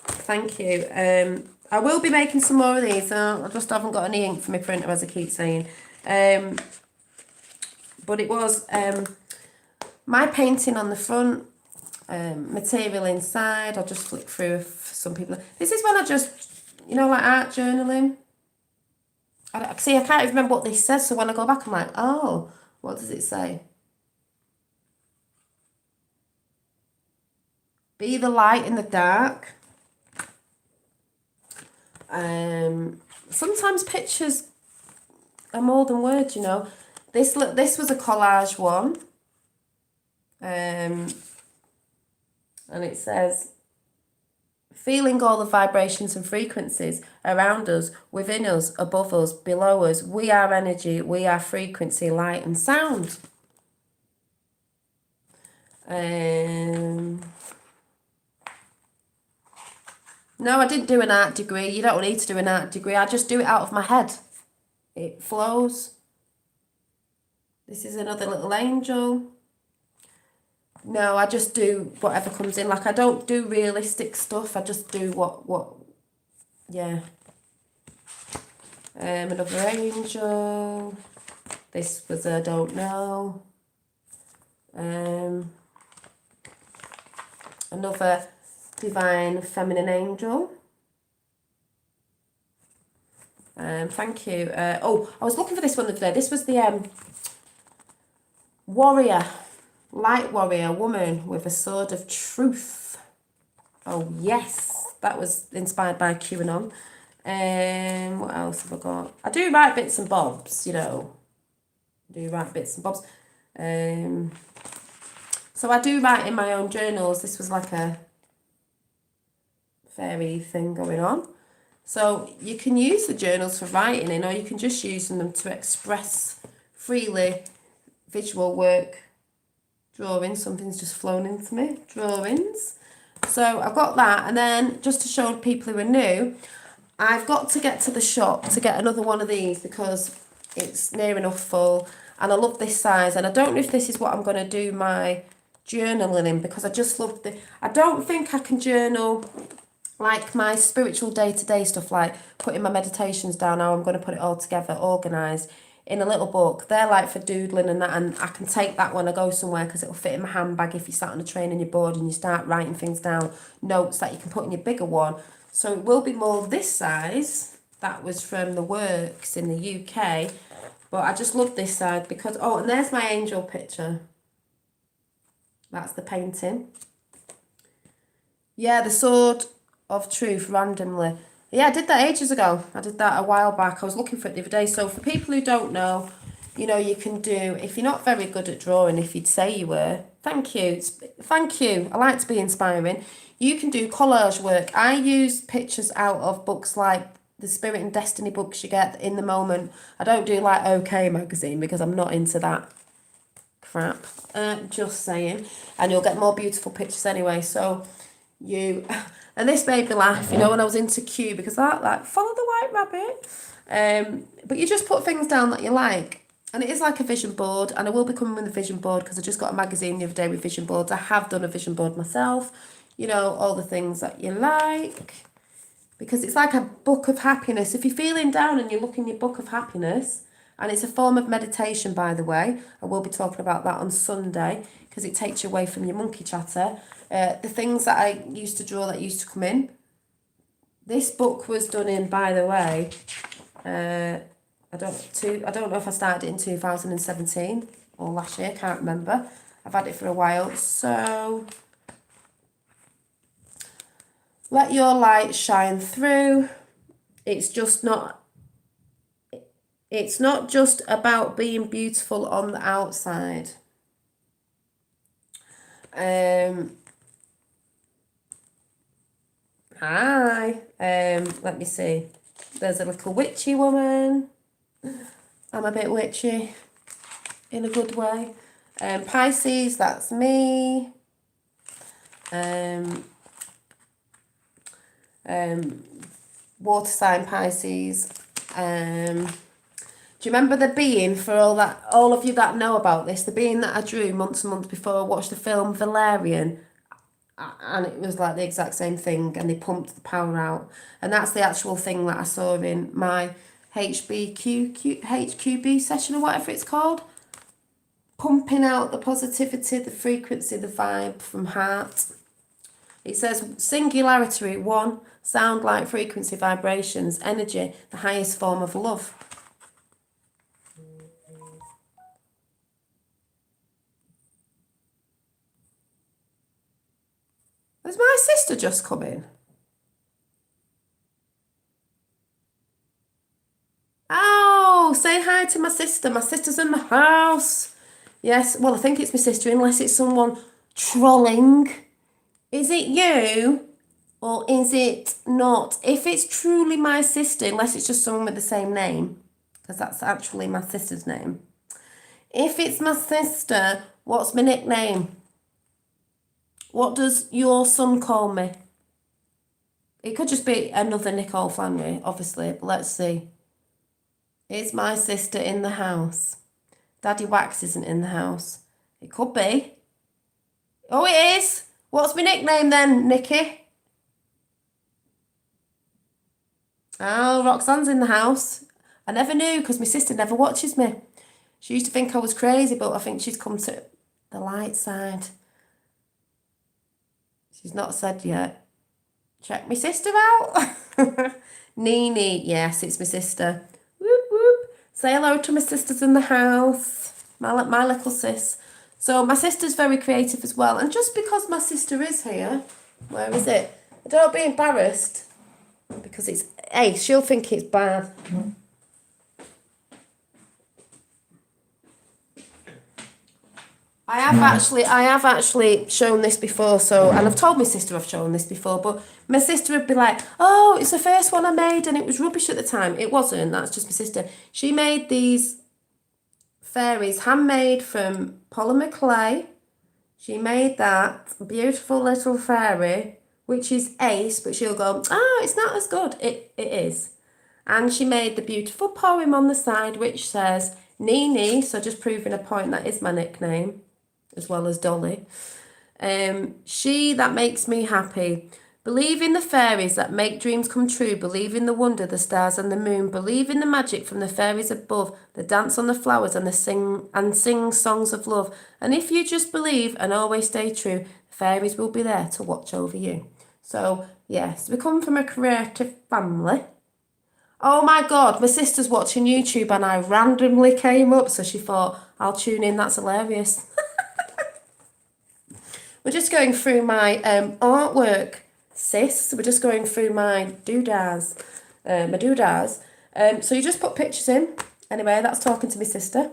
Thank you. I will be making some more of these. I just haven't got any ink for my printer, as I keep saying. But it was my painting on the front, material inside. I'll just flick through if some people... This is when I just, like art journaling. I can't even remember what this says, so when I go back, I'm like, oh, what does it say? Be the light in the dark. Sometimes pictures are more than words, This was a collage one. And it says, feeling all the vibrations and frequencies around us, within us, above us, below us. We are energy, we are frequency, light and sound. No, I didn't do an art degree. You don't need to do an art degree. I just do it out of my head. It flows. This is another little angel. No, I just do whatever comes in. Like, I don't do realistic stuff. I just do yeah. Another angel. This was I don't know. Another divine feminine angel. Thank you. I was looking for this one the other day. This was the warrior, light warrior, woman with a sword of truth. Oh yes, that was inspired by QAnon. What else have I got? I do write bits and bobs, so I do write in my own journals. This was like a fairy thing going on. So you can use the journals for writing in, or you can just use them to express freely visual work, drawings. Something's just flown into me. Drawings. So I've got that, and then just to show people who are new, I've got to get to the shop to get another one of these because it's near enough full, and I love this size. And I don't know if this is what I'm going to do my journaling in, because I just love I don't think I can journal like my spiritual day-to-day stuff, like putting my meditations down, how I'm going to put it all together, organised in a little book. They're like for doodling and that, and I can take that when I go somewhere because it'll fit in my handbag if you sat on a train and you're bored and you start writing things down, notes that you can put in your bigger one. So it will be more this size. That was from the Works in the UK, but I just love this side because, and there's my angel picture. That's the painting. Yeah, the sword of truth randomly. Yeah, I did that ages ago. I did that a while back. I was looking for it the other day. So for people who don't know, You know, you can do, if you're not very good at drawing, if you'd say you were, thank you, thank you, I like to be inspiring. You can do collage work. I use pictures out of books like the Spirit and Destiny books you get in the moment. I don't do like OK magazine because I'm not into that crap. Just saying. And you'll get more beautiful pictures anyway. So you, and this made me laugh, you know, when I was into Q, because I like follow the white rabbit. But you just put things down that you like. And it is like a vision board, and I will be coming with a vision board because I just got a magazine the other day with vision boards. I have done a vision board myself, you know, all the things that you like, because it's like a book of happiness. If you're feeling down and you look in your book of happiness, and it's a form of meditation, by the way, I will be talking about that on Sunday because it takes you away from your monkey chatter. The things that I used to draw that used to come in. This book was done in, by the way, I don't know if I started it in 2017 or last year, can't remember. I've had it for a while. So let your light shine through. It's not just about being beautiful on the outside. Hi. Let me see. There's a little witchy woman. I'm a bit witchy in a good way. Pisces, that's me. Water sign Pisces. Do you remember the being, for all of you that know about this, the being that I drew months and months before I watched the film Valerian? And it was like the exact same thing, and they pumped the power out. And that's the actual thing that I saw in my HQB session or whatever it's called. Pumping out the positivity, the frequency, the vibe from heart. It says singularity, one, sound, light, frequency, vibrations, energy, the highest form of love. Has my sister just come in? Oh, say hi to my sister. My sister's in the house. Yes, well, I think it's my sister, unless it's someone trolling. Is it you or is it not? If it's truly my sister, unless it's just someone with the same name, because that's actually my sister's name. If it's my sister, what's my nickname? What does your son call me? It could just be another Nicole Flannery, obviously, but let's see. Is my sister in the house? Daddy Wax isn't in the house. It could be. Oh, it is. What's my nickname then, Nikki? Oh, Roxanne's in the house. I never knew because my sister never watches me. She used to think I was crazy, but I think she's come to the light side. She's not said yet. Check my sister out. Nini, yes, it's my sister. Whoop, whoop. Say hello to my sisters in the house. My little sis. So my sister's very creative as well. And just because my sister is here, where is it? Don't be embarrassed. Because it's, hey, she'll think it's bad. I have actually shown this before, so, and I've told my sister I've shown this before, but my sister would be like, oh, it's the first one I made and it was rubbish at the time. It wasn't, that's just my sister. She made these fairies handmade from polymer clay. She made that beautiful little fairy, which is ace, but she'll go, oh, it's not as good. It is. And she made the beautiful poem on the side, which says, Nini, so just proving a point, that is my nickname, as well as Dolly. She that makes me happy. Believe in the fairies that make dreams come true. Believe in the wonder, the stars and the moon. Believe in the magic from the fairies above. The dance on the flowers and sing songs of love. And if you just believe and always stay true, the fairies will be there to watch over you. So, yes, we come from a creative family. Oh my God, my sister's watching YouTube and I randomly came up, so she thought, I'll tune in, that's hilarious. We're just going through my artwork, sis. We're just going through my doodads. So you just put pictures in. Anyway, that's talking to my sister.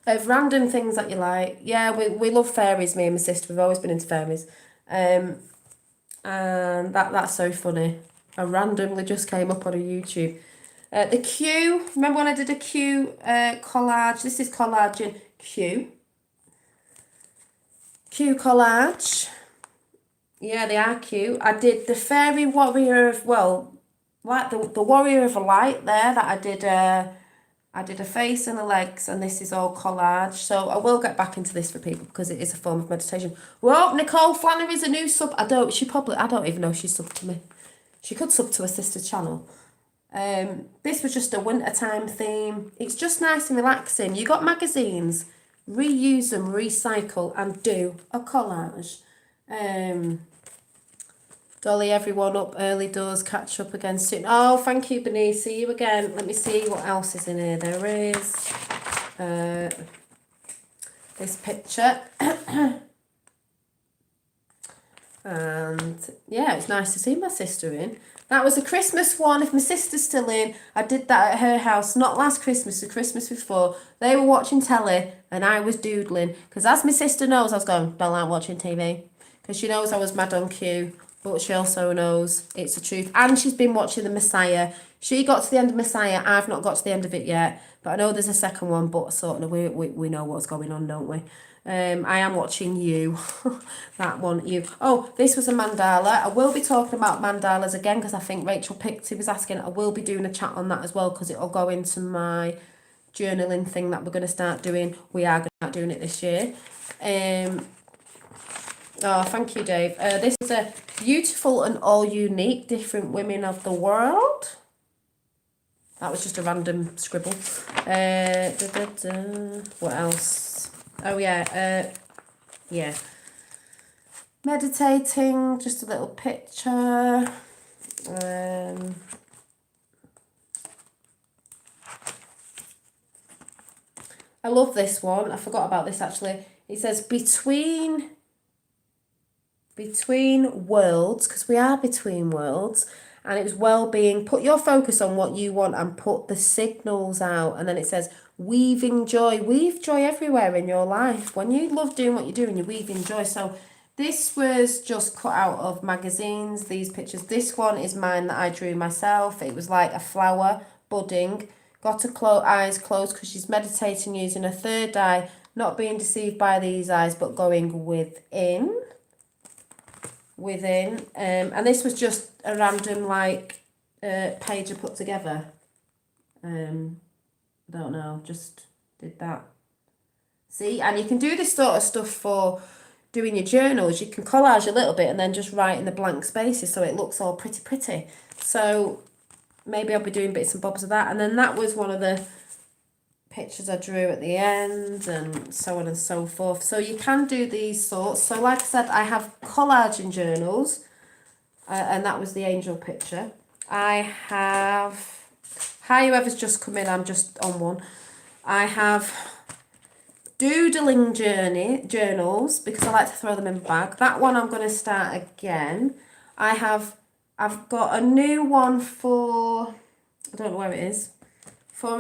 Of random things that you like. Yeah, we love fairies, me and my sister. We've always been into fairies. And that's so funny. I randomly just came up on a YouTube. The Q, remember when I did a Q collage? This is collaging Q. Q collage. Yeah, they are cute. I did the fairy warrior of, well, like the warrior of light there that I did a face and the legs, and this is all collage. So I will get back into this for people because it is a form of meditation. Whoa, Nicole Flannery's a new sub. I don't even know if she's subbed to me. She could sub to a sister channel. This was just a wintertime theme. It's just nice and relaxing. You got magazines, reuse them, recycle, and do a collage. Dolly, everyone up early doors, catch up again soon. Oh, thank you, Bernice. See you again. Let me see what else is in here. There is this picture. And yeah, it's nice to see my sister in. That was a Christmas one. If my sister's still in, I did that at her house, not last Christmas, the Christmas before. They were watching telly and I was doodling. Because as my sister knows, I was going, don't like watching TV. Because she knows I was mad on Q, but she also knows it's the truth. And she's been watching The Messiah. She got to the end of Messiah. I've not got to the end of it yet. But I know there's a second one, but sort of we know what's going on, don't we? I am watching You. That one, You. Oh, this was a mandala. I will be talking about mandalas again because I think Rachel Pixie was asking. I will be doing a chat on that as well because it'll go into my journaling thing that we're going to start doing. We are going to start doing it this year. Oh, thank you, Dave. This is a beautiful and all unique different women of the world. That was just a random scribble. What else? Oh, yeah. Yeah. Meditating, just a little picture. I love this one. I forgot about this, actually. It says, between worlds, because we are between worlds, and it was well-being. Put your focus on what you want and put the signals out. And then it says, weaving joy. Weave joy everywhere in your life. When you love doing what you're doing, you're weaving joy. So this was just cut out of magazines, these pictures. This one is mine that I drew myself. It was like a flower budding. Got her eyes closed because she's meditating using her third eye, not being deceived by these eyes, but going within. And this was just a random page I put together. I don't know, just did that. See, and you can do this sort of stuff for doing your journals. You can collage a little bit and then just write in the blank spaces so it looks all pretty. So maybe I'll be doing bits and bobs of that. And then that was one of the pictures I drew at the end, and so on and so forth. So you can do these sorts. So like I said, I have collage in journals, and that was the angel picture. I have, hi whoever's just come in, I'm just on one. I have doodling journals because I like to throw them in a bag. That one I'm going to start again. I've got a new one for, I don't know where it is, for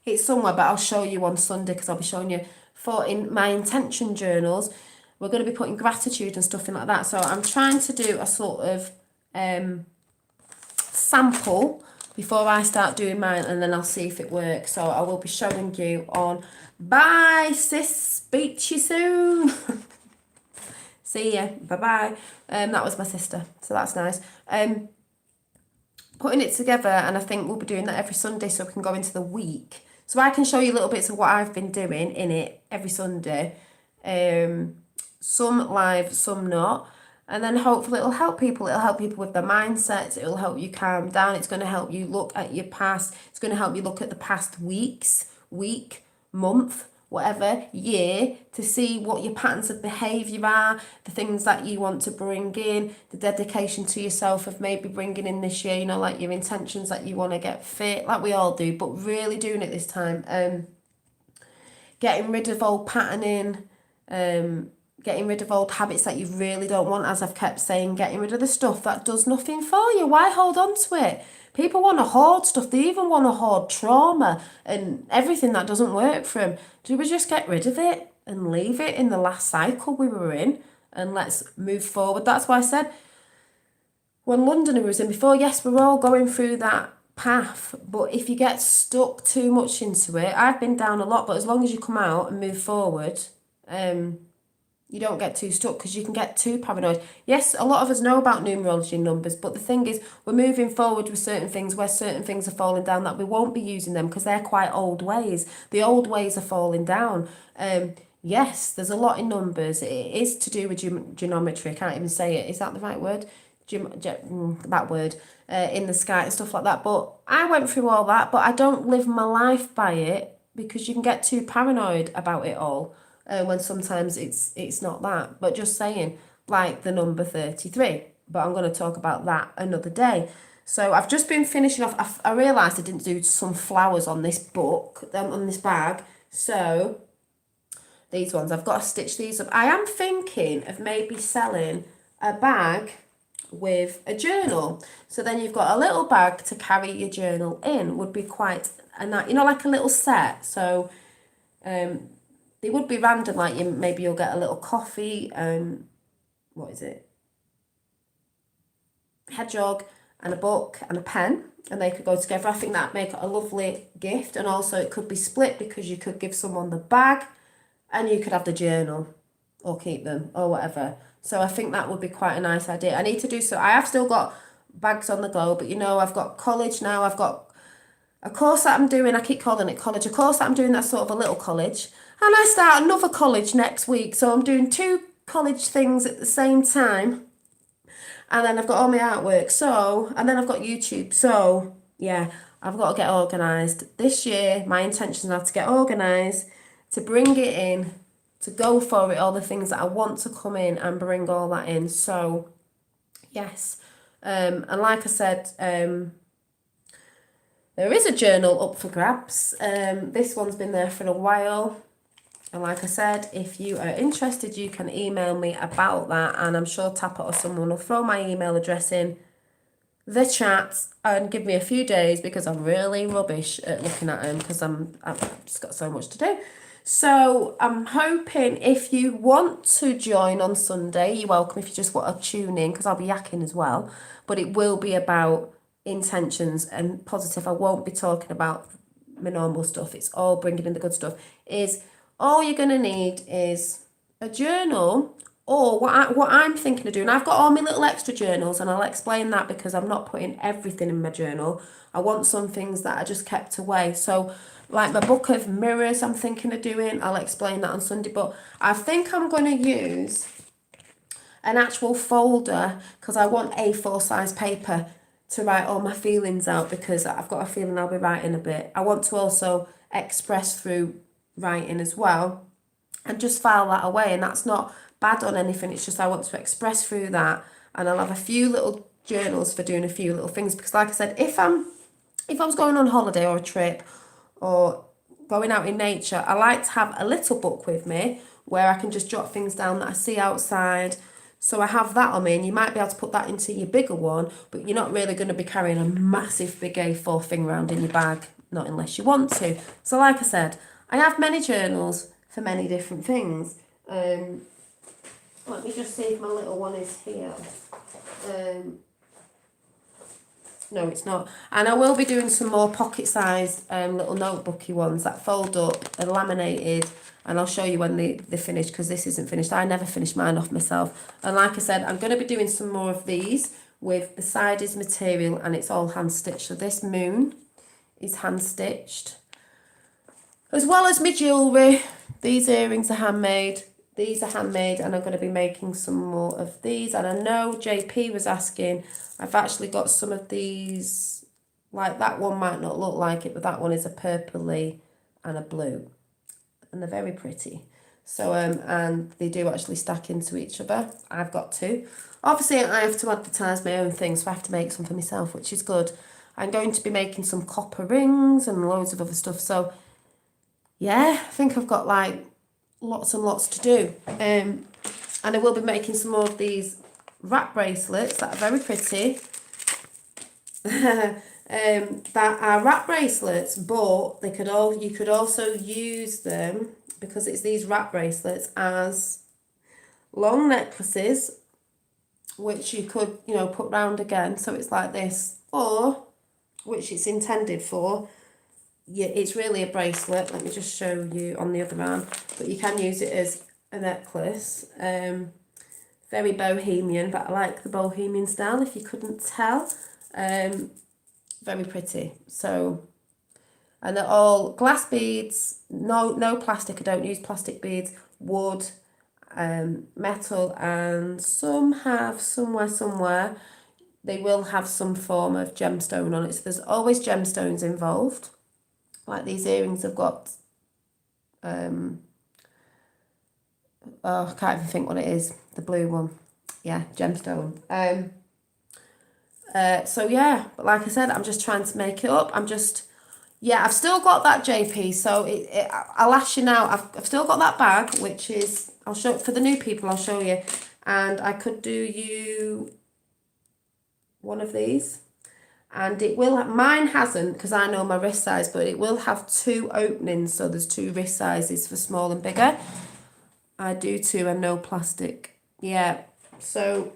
it's somewhere, but I'll show you on Sunday because I'll be showing you for in my intention journals. We're going to be putting gratitude and stuff in like that. So I'm trying to do a sort of sample before I start doing mine, and then I'll see if it works. So I will be showing you on. Bye, sis. Speak to you soon. See ya. Bye-bye. That was my sister, so that's nice. Putting it together, and I think we'll be doing that every Sunday so we can go into the week. So I can show you little bits of what I've been doing in it every Sunday. Some live, some not. And then hopefully it'll help people. It'll help people with their mindsets. It'll help you calm down. It's going to help you look at your past. It's going to help you look at the past week, month, whatever, year, to see what your patterns of behaviour are, the things that you want to bring in, the dedication to yourself of maybe bringing in this year, you know, like your intentions that you want to get fit, like we all do, but really doing it this time. Getting rid of old patterning, getting rid of old habits that you really don't want, as I've kept saying, getting rid of the stuff that does nothing for you. Why hold on to it? People want to hoard stuff. They even want to hoard trauma and everything that doesn't work for them. Do we just get rid of it and leave it in the last cycle we were in and let's move forward? That's why I said when London was in before, yes, we're all going through that path, but if you get stuck too much into it, I've been down a lot, but as long as you come out and move forward, you don't get too stuck because you can get too paranoid. Yes, a lot of us know about numerology and numbers, but the thing is, we're moving forward with certain things where certain things are falling down that we won't be using them because they're quite old ways. The old ways are falling down. Yes, there's a lot in numbers. It is to do with geometry. I can't even say it. Is that the right word? That word in the sky and stuff like that. But I went through all that, but I don't live my life by it because you can get too paranoid about it all. When sometimes it's not that, but just saying, like the number 33. But I'm going to talk about that another day. So I've just been finishing off. I realised I didn't do some flowers on this book, on this bag. So these ones, I've got to stitch these up. I am thinking of maybe selling a bag with a journal. So then you've got a little bag to carry your journal in. Would be quite a nice, like a little set. So they would be random, like maybe you'll get a little coffee, what is it? Hedgehog and a book and a pen, and they could go together. I think that'd make a lovely gift, and also it could be split because you could give someone the bag and you could have the journal or keep them or whatever. So I think that would be quite a nice idea. I need to do so. I have still got bags on the go, but I've got college now. I've got a course that I'm doing, I keep calling it college, a course that I'm doing that's sort of a little college. And I start another college next week. So I'm doing 2 college things at the same time. And then I've got all my artwork. And then I've got YouTube. So, yeah, I've got to get organised. This year, my intentions are to get organised, to bring it in, to go for it, all the things that I want to come in and bring all that in. So, yes. And like I said, there is a journal up for grabs. This one's been there for a while. And like I said, if you are interested, you can email me about that. And I'm sure Tapper or someone will throw my email address in the chat and give me a few days because I'm really rubbish at looking at them because I've just got so much to do. So I'm hoping if you want to join on Sunday, you're welcome if you just want to tune in because I'll be yakking as well. But it will be about intentions and positive. I won't be talking about my normal stuff. It's all bringing in the good stuff. All you're going to need is a journal or what I'm thinking of doing. I've got all my little extra journals and I'll explain that because I'm not putting everything in my journal. I want some things that are just kept away. So like my book of mirrors I'm thinking of doing, I'll explain that on Sunday. But I think I'm going to use an actual folder because I want A4 size paper to write all my feelings out because I've got a feeling I'll be writing a bit. I want to also express through writing as well and just file that away, and that's not bad on anything, it's just I want to express through that, and I'll have a few little journals for doing a few little things because like I said, if I was going on holiday or a trip or going out in nature, I like to have a little book with me where I can just jot things down that I see outside. So I have that on me, and you might be able to put that into your bigger one, but you're not really going to be carrying a massive big A4 thing around in your bag, not unless you want to. So like I said, I have many journals for many different things. Let me just see if my little one is here. No, it's not. And I will be doing some more pocket-sized little notebooky ones that fold up and laminated. And I'll show you when they're finished because this isn't finished. I never finished mine off myself. And like I said, I'm going to be doing some more of these with the side is material and it's all hand-stitched. So this moon is hand-stitched. As well as my jewellery. These earrings are handmade. These are handmade and I'm going to be making some more of these. And I know JP was asking, I've actually got some of these, like that one might not look like it, but that one is a purpley and a blue. And they're very pretty. So, and they do actually stack into each other. I've got 2. Obviously, I have to advertise my own things, so I have to make some for myself, which is good. I'm going to be making some copper rings and loads of other stuff. So, yeah, I think I've got like lots and lots to do. And I will be making some more of these wrap bracelets that are very pretty. That are wrap bracelets, but you could also use them, because it's these wrap bracelets, as long necklaces, which you could, you know, put round again, so it's like this, or which it's intended for. Yeah, it's really a bracelet. Let me just show you on the other arm, but you can use it as a necklace. Very bohemian, but I like the bohemian style, if you couldn't tell. Very pretty. So, and they're all glass beads, no plastic. I don't use plastic beads. Wood, metal, and some have somewhere they will have some form of gemstone on it. So there's always gemstones involved. Like these earrings have got oh, I can't even think what it is. The blue one. Yeah, gemstone. So yeah, but like I said, I'm just trying to make it up. I've still got that JP, so I'll ask you now. I've still got that bag, which is, I'll show for the new people. I'll show you, and I could do you one of these, and it will. Mine hasn't, because I know my wrist size, but it will have 2 openings. So there's 2 wrist sizes for small and bigger. I do too, and no plastic. Yeah, so.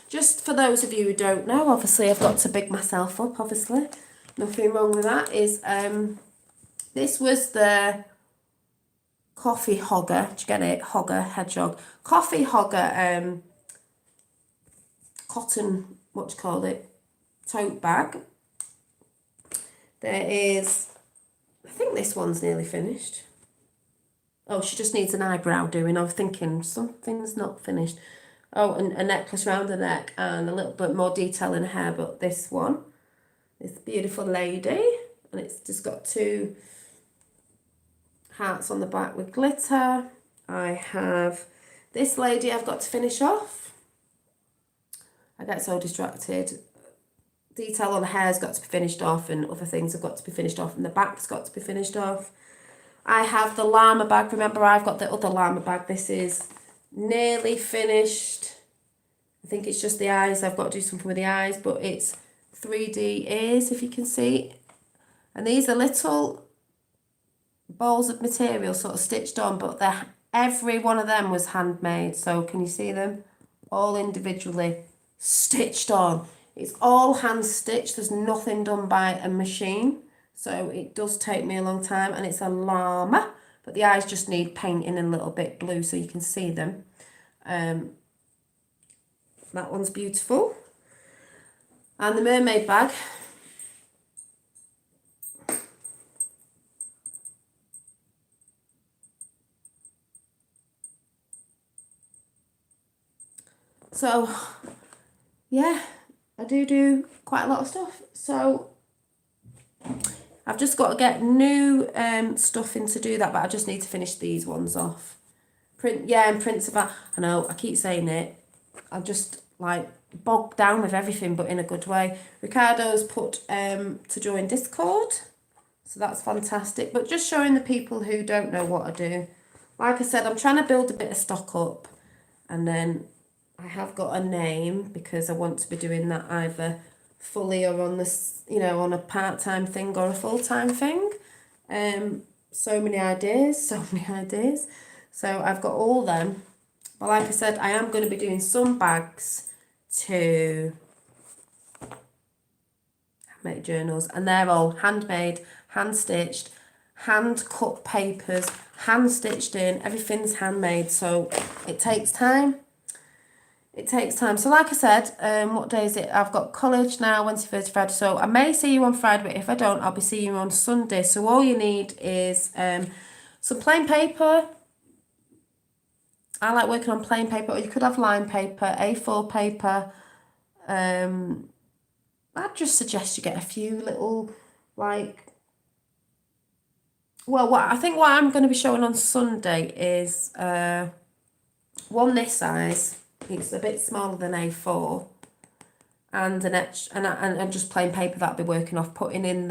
Just for those of you who don't know, obviously I've got to big myself up, obviously. Nothing wrong with that. This was the Coffee Hogger. Do you get it? Hogger, hedgehog. Coffee Hogger cotton, what do you call it? Tote bag. There is, I think this one's nearly finished. Oh, she just needs an eyebrow doing. I was thinking something's not finished. Oh, and a necklace round the neck and a little bit more detail in her hair, but this one, this beautiful lady, and it's just got 2 hearts on the back with glitter. I have this lady I've got to finish off. I get so distracted. Detail on the hair's got to be finished off, and other things have got to be finished off, and the back's got to be finished off. I have the llama bag. Remember, I've got the other llama bag. This is nearly finished. I think it's just the eyes. I've got to do something with the eyes, but it's 3D ears, if you can see. And these are little balls of material sort of stitched on, but every one of them was handmade. So can you see them? All individually stitched on. It's all hand stitched. There's nothing done by a machine. So it does take me a long time, and it's a llama, but the eyes just need painting a little bit blue so you can see them. That one's beautiful. And the mermaid bag. So, yeah, I do quite a lot of stuff. So I've just got to get new stuff in to do that, but I just need to finish these ones off. And Prince of I know, I keep saying it. I'm just like bogged down with everything, but in a good way. Ricardo's put to join Discord, so that's fantastic. But just showing the people who don't know what I do. Like I said, I'm trying to build a bit of stock up, and then I have got a name, because I want to be doing that either fully or on this, you know, on a part-time thing or a full-time thing. So many ideas. So I've got all them. But like I said, I am going to be doing some bags to make journals, and they're all handmade, hand-stitched, hand-cut papers, hand-stitched in, everything's handmade, so it takes time. So like I said, what day is it? I've got college now, Wednesday, Thursday, Friday, so I may see you on Friday, but if I don't, I'll be seeing you on Sunday. So all you need is some plain paper. I like working on plain paper, or you could have line paper, A4 paper. I'd just suggest you get a few little, like, well, what I'm going to be showing on Sunday is one this size. It's a bit smaller than A4, and an etch, and just plain paper that I'll be working off, putting in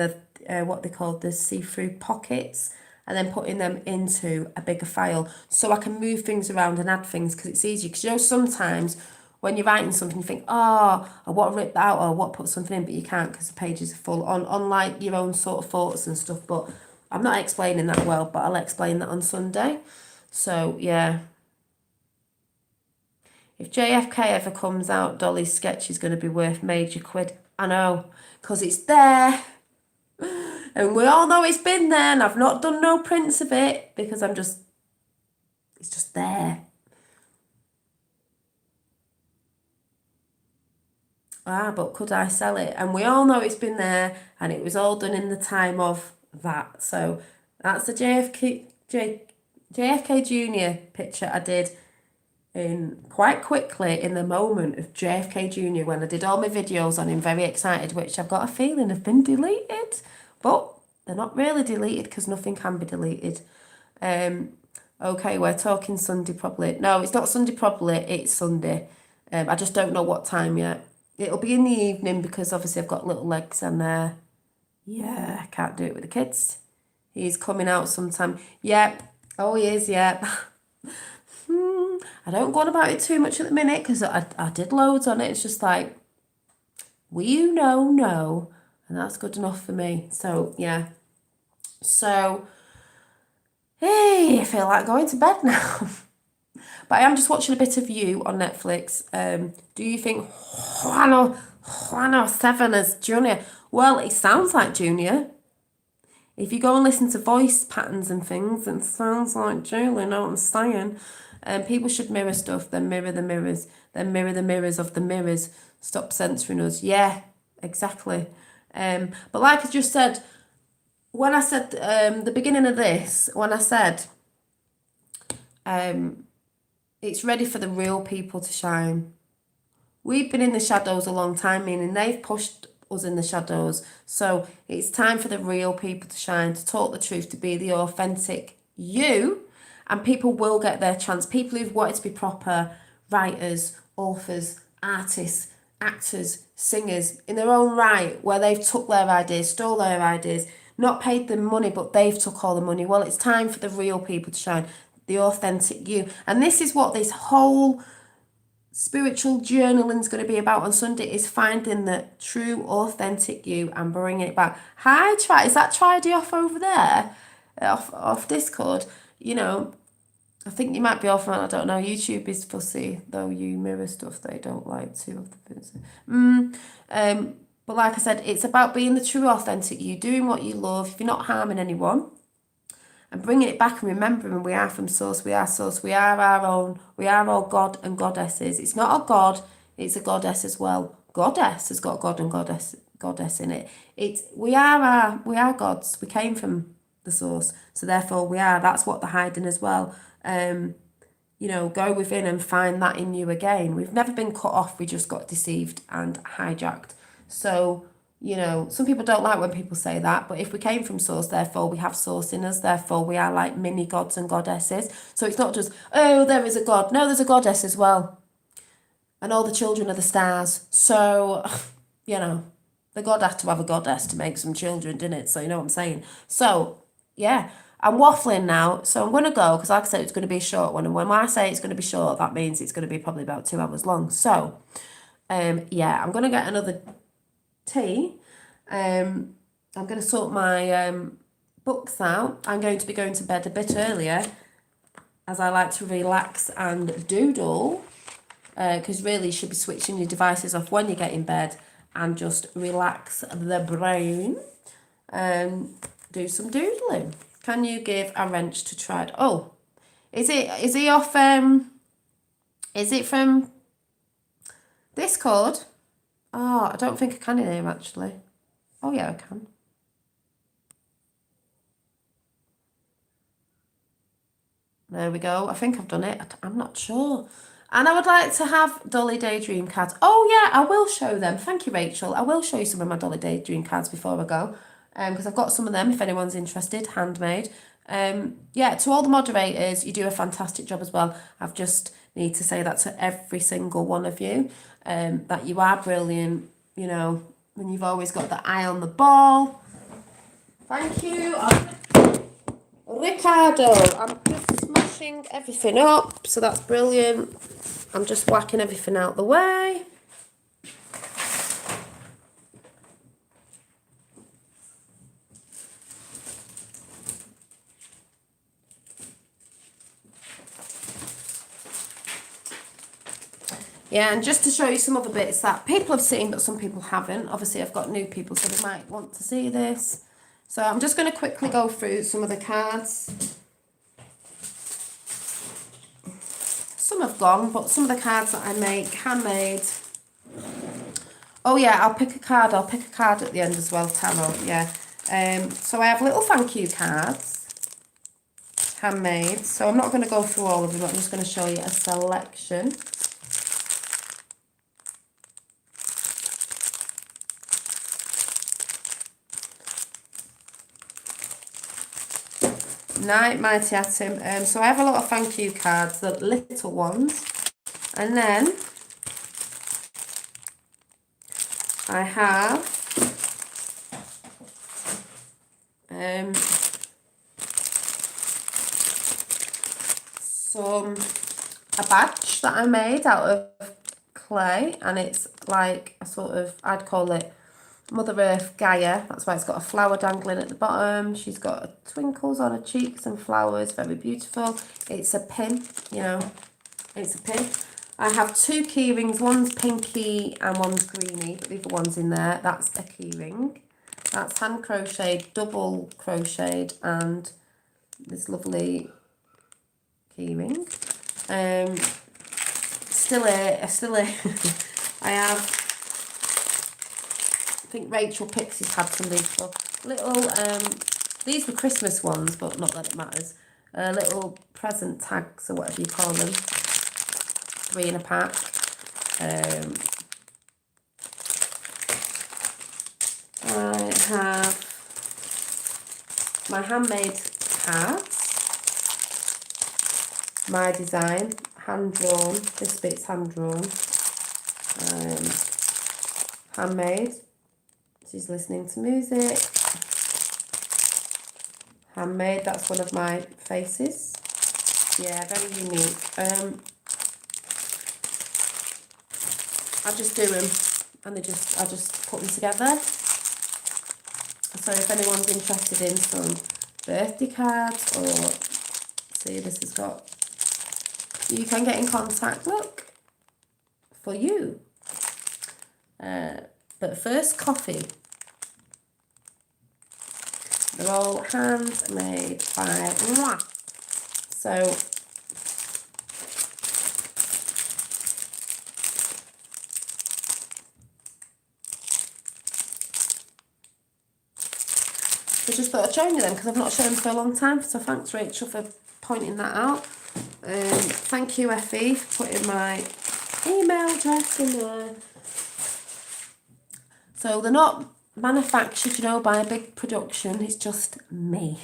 what they call the see-through pockets, and then putting them into a bigger file so I can move things around and add things because it's easier. Because you know, sometimes when you're writing something, you think, oh, I want to rip that out or I want to put something in, but you can't because the pages are full on like your own sort of thoughts and stuff. But I'm not explaining that well, but I'll explain that on Sunday. So, yeah. If JFK ever comes out, Dolly's sketch is going to be worth major quid. I know, because it's there. And we all know it's been there, and I've not done no prints of it because it's just there. But could I sell it? And we all know it's been there, and it was all done in the time of that. So that's the JFK Jr. picture I did in quite quickly in the moment of JFK Jr. when I did all my videos on him, very excited, which I've got a feeling have been deleted, but they're not really deleted because nothing can be deleted. Okay, we're talking Sunday probably. No, it's not Sunday probably, it's Sunday. I just don't know what time yet. It'll be in the evening because obviously I've got little legs and yeah, I can't do it with the kids. He's coming out sometime. Yep. Oh, he is, yep. I don't go on about it too much at the minute because I did loads on it. It's just like, no. And that's good enough for me. So, yeah. So, hey, I feel like going to bed now. But I am just watching a bit of You on Netflix. Do you think Juano 7 as Junior? Well, it sounds like Junior. If you go and listen to voice patterns and things, it sounds like Julie, know what I'm saying? People should mirror stuff, then mirror the mirrors, then mirror the mirrors of the mirrors. Stop censoring us. Yeah, exactly. But like I just said, when I said the beginning of this, when I said it's ready for the real people to shine. We've been in the shadows a long time, meaning they've pushed us in the shadows. So it's time for the real people to shine, to talk the truth, to be the authentic you. And people will get their chance. People who've wanted to be proper writers, authors, artists, actors, singers in their own right, where they've took their ideas, stole their ideas, not paid them money, but they've took all the money. Well, it's time for the real people to shine, the authentic you. And this is what this whole spiritual journaling is going to be about on Sunday, is finding the true authentic you and bringing it back. Hi, is that Tridy off over there? Off Discord? You know, I think you might be off, I don't know. YouTube is fussy, though you mirror stuff they don't like to of the person. But like I said, it's about being the true authentic you, doing what you love, if you're not harming anyone, and bringing it back and remembering we are from source, we are source, we are our own, we are all God and goddesses. It's not a god, it's a goddess as well. Goddess has got God and goddess in it. We are gods. We came from the source, so therefore we are. That's what they're hiding as well. You know, go within and find that in you again. We've never been cut off, we just got deceived and hijacked. So, you know, some people don't like when people say that, but if we came from source, therefore we have source in us, therefore we are like mini gods and goddesses. So it's not just, oh, there is a god. No, there's a goddess as well. And all the children are the stars. So, you know, the god had to have a goddess to make some children, didn't it? So you know what I'm saying? So, yeah, I'm waffling now. So I'm going to go, because like I said, it's going to be a short one. And when I say it's going to be short, that means it's going to be probably about 2 hours long. So, yeah, I'm going to get another tea. I'm going to sort my books out. I'm going to be going to bed a bit earlier, as I like to relax and doodle, because really you should be switching your devices off when you get in bed and just relax the brain and do some doodling. Can you give a wrench to try? Oh, is he off? Is it from Discord? Oh, I don't think I can in here actually. Oh yeah, I can. There we go. I think I've done it. I'm not sure. And I would like to have Dolly Daydream cards. Oh yeah, I will show them. Thank you, Rachel. I will show you some of my Dolly Daydream cards before I go. Because I've got some of them if anyone's interested, handmade. Yeah, to all the moderators, you do a fantastic job as well. I've just need to say that to every single one of you, that you are brilliant, you know, and you've always got the eye on the ball. Thank you, Ricardo. I'm just smashing everything up, so that's brilliant. I'm just whacking everything out the way. Yeah, and just to show you some other bits that people have seen, but some people haven't. Obviously, I've got new people, so they might want to see this. So I'm just going to quickly go through some of the cards. Some have gone, but some of the cards that I make, handmade. Oh yeah, I'll pick a card at the end as well, tarot, yeah. So I have little thank you cards, handmade. So I'm not going to go through all of them, I'm just going to show you a selection. Night, Mighty Atom. So I have a lot of thank you cards, the little ones. And then I have a badge that I made out of clay, and it's like a sort of, I'd call it Mother Earth Gaia. That's why it's got a flower dangling at the bottom. She's got twinkles on her cheeks and flowers, very beautiful. It's a pin, you know, it's a pin. I have 2 key rings, one's pinky and one's greeny, but the other one's in there. That's a key ring. That's hand crocheted, double crocheted, and this lovely key ring. Still a I have, I think Rachel Pixies had some of these little, these were Christmas ones, but not that it matters. Little present tags or whatever you call them. 3 in a pack. I have my handmade cards. My design, hand drawn. This bit's hand drawn. Handmade. She's listening to music. Handmade, that's one of my faces. Yeah, very unique. I just do them and I just put them together. So if anyone's interested in some birthday cards, or see, this has got, you can get in contact, look, for you. But first, coffee. They're all handmade by Mwah. So I just thought I'd show you them because I've not shown them for a long time. So thanks, Rachel, for pointing that out. Thank you, Effie, for putting my email address in there. So they're not manufactured, you know, by a big production. It's just me.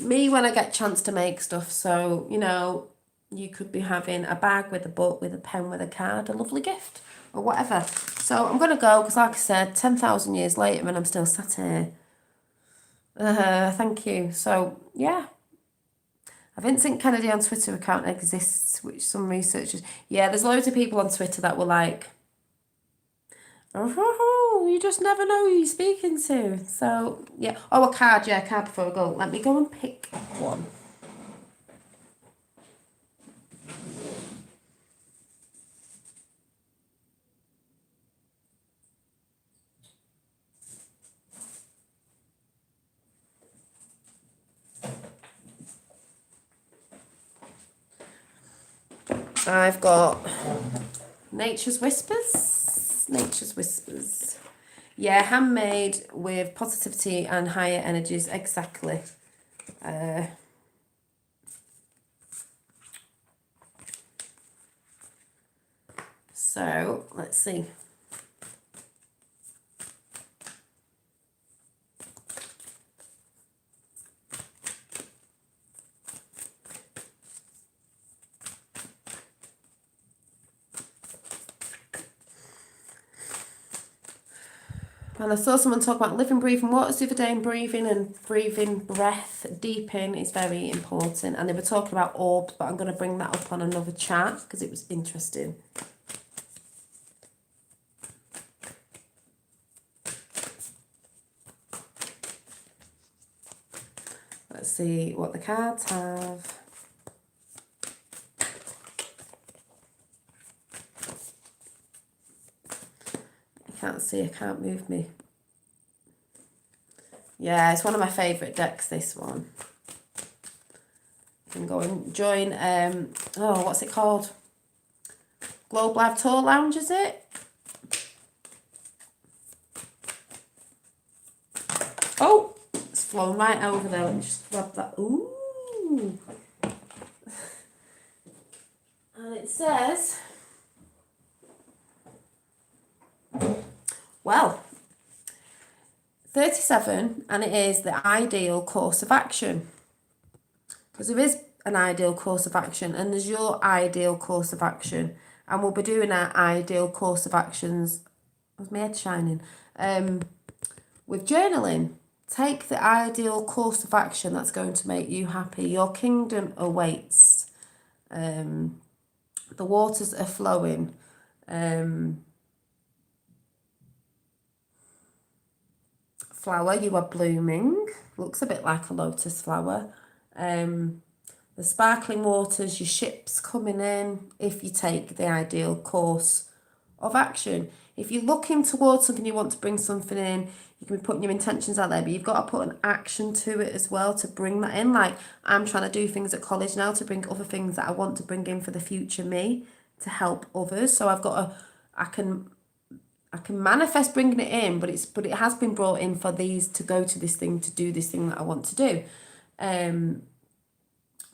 Me when I get a chance to make stuff. So, you know, you could be having a bag with a book, with a pen, with a card, a lovely gift, or whatever. So I'm going to go because, like I said, 10,000 years later and I'm still sat here. Thank you. So, yeah. A Vincent Kennedy on Twitter account exists, which some researchers... Yeah, there's loads of people on Twitter that were like, oh, you just never know who you're speaking to. So, yeah. Oh, a card. Yeah, a card before I go. Let me go and pick one. I've got Nature's Whispers. Nature's Whispers. Yeah, handmade with positivity and higher energies. Exactly. So, let's see. And I saw someone talk about living, breathing waters the other day, and breathing breath deep in is very important. And they were talking about orbs, but I'm going to bring that up on another chat because it was interesting. Let's see what the cards have. Can't see, I can't move me. Yeah, it's one of my favourite decks, this one. You can go and join, what's it called? Globe Live Tour Lounge, is it? Oh, it's flown right over there. Let me just grab that. Ooh. And it says, well, 37, and it is the ideal course of action. Because there is an ideal course of action, and there's your ideal course of action. And we'll be doing our ideal course of actions. Was my head shining? With journaling. Take the ideal course of action that's going to make you happy. Your kingdom awaits. The waters are flowing. Flower, you are blooming. Looks a bit like a lotus flower. The sparkling waters, your ship's coming in if you take the ideal course of action. If you're looking towards something, you want to bring something in, you can be putting your intentions out there, but you've got to put an action to it as well to bring that in. Like, I'm trying to do things at college now to bring other things that I want to bring in for the future me to help others. So I can manifest bringing it in, but it has been brought in for these to go to this thing, to do this thing that I want to do.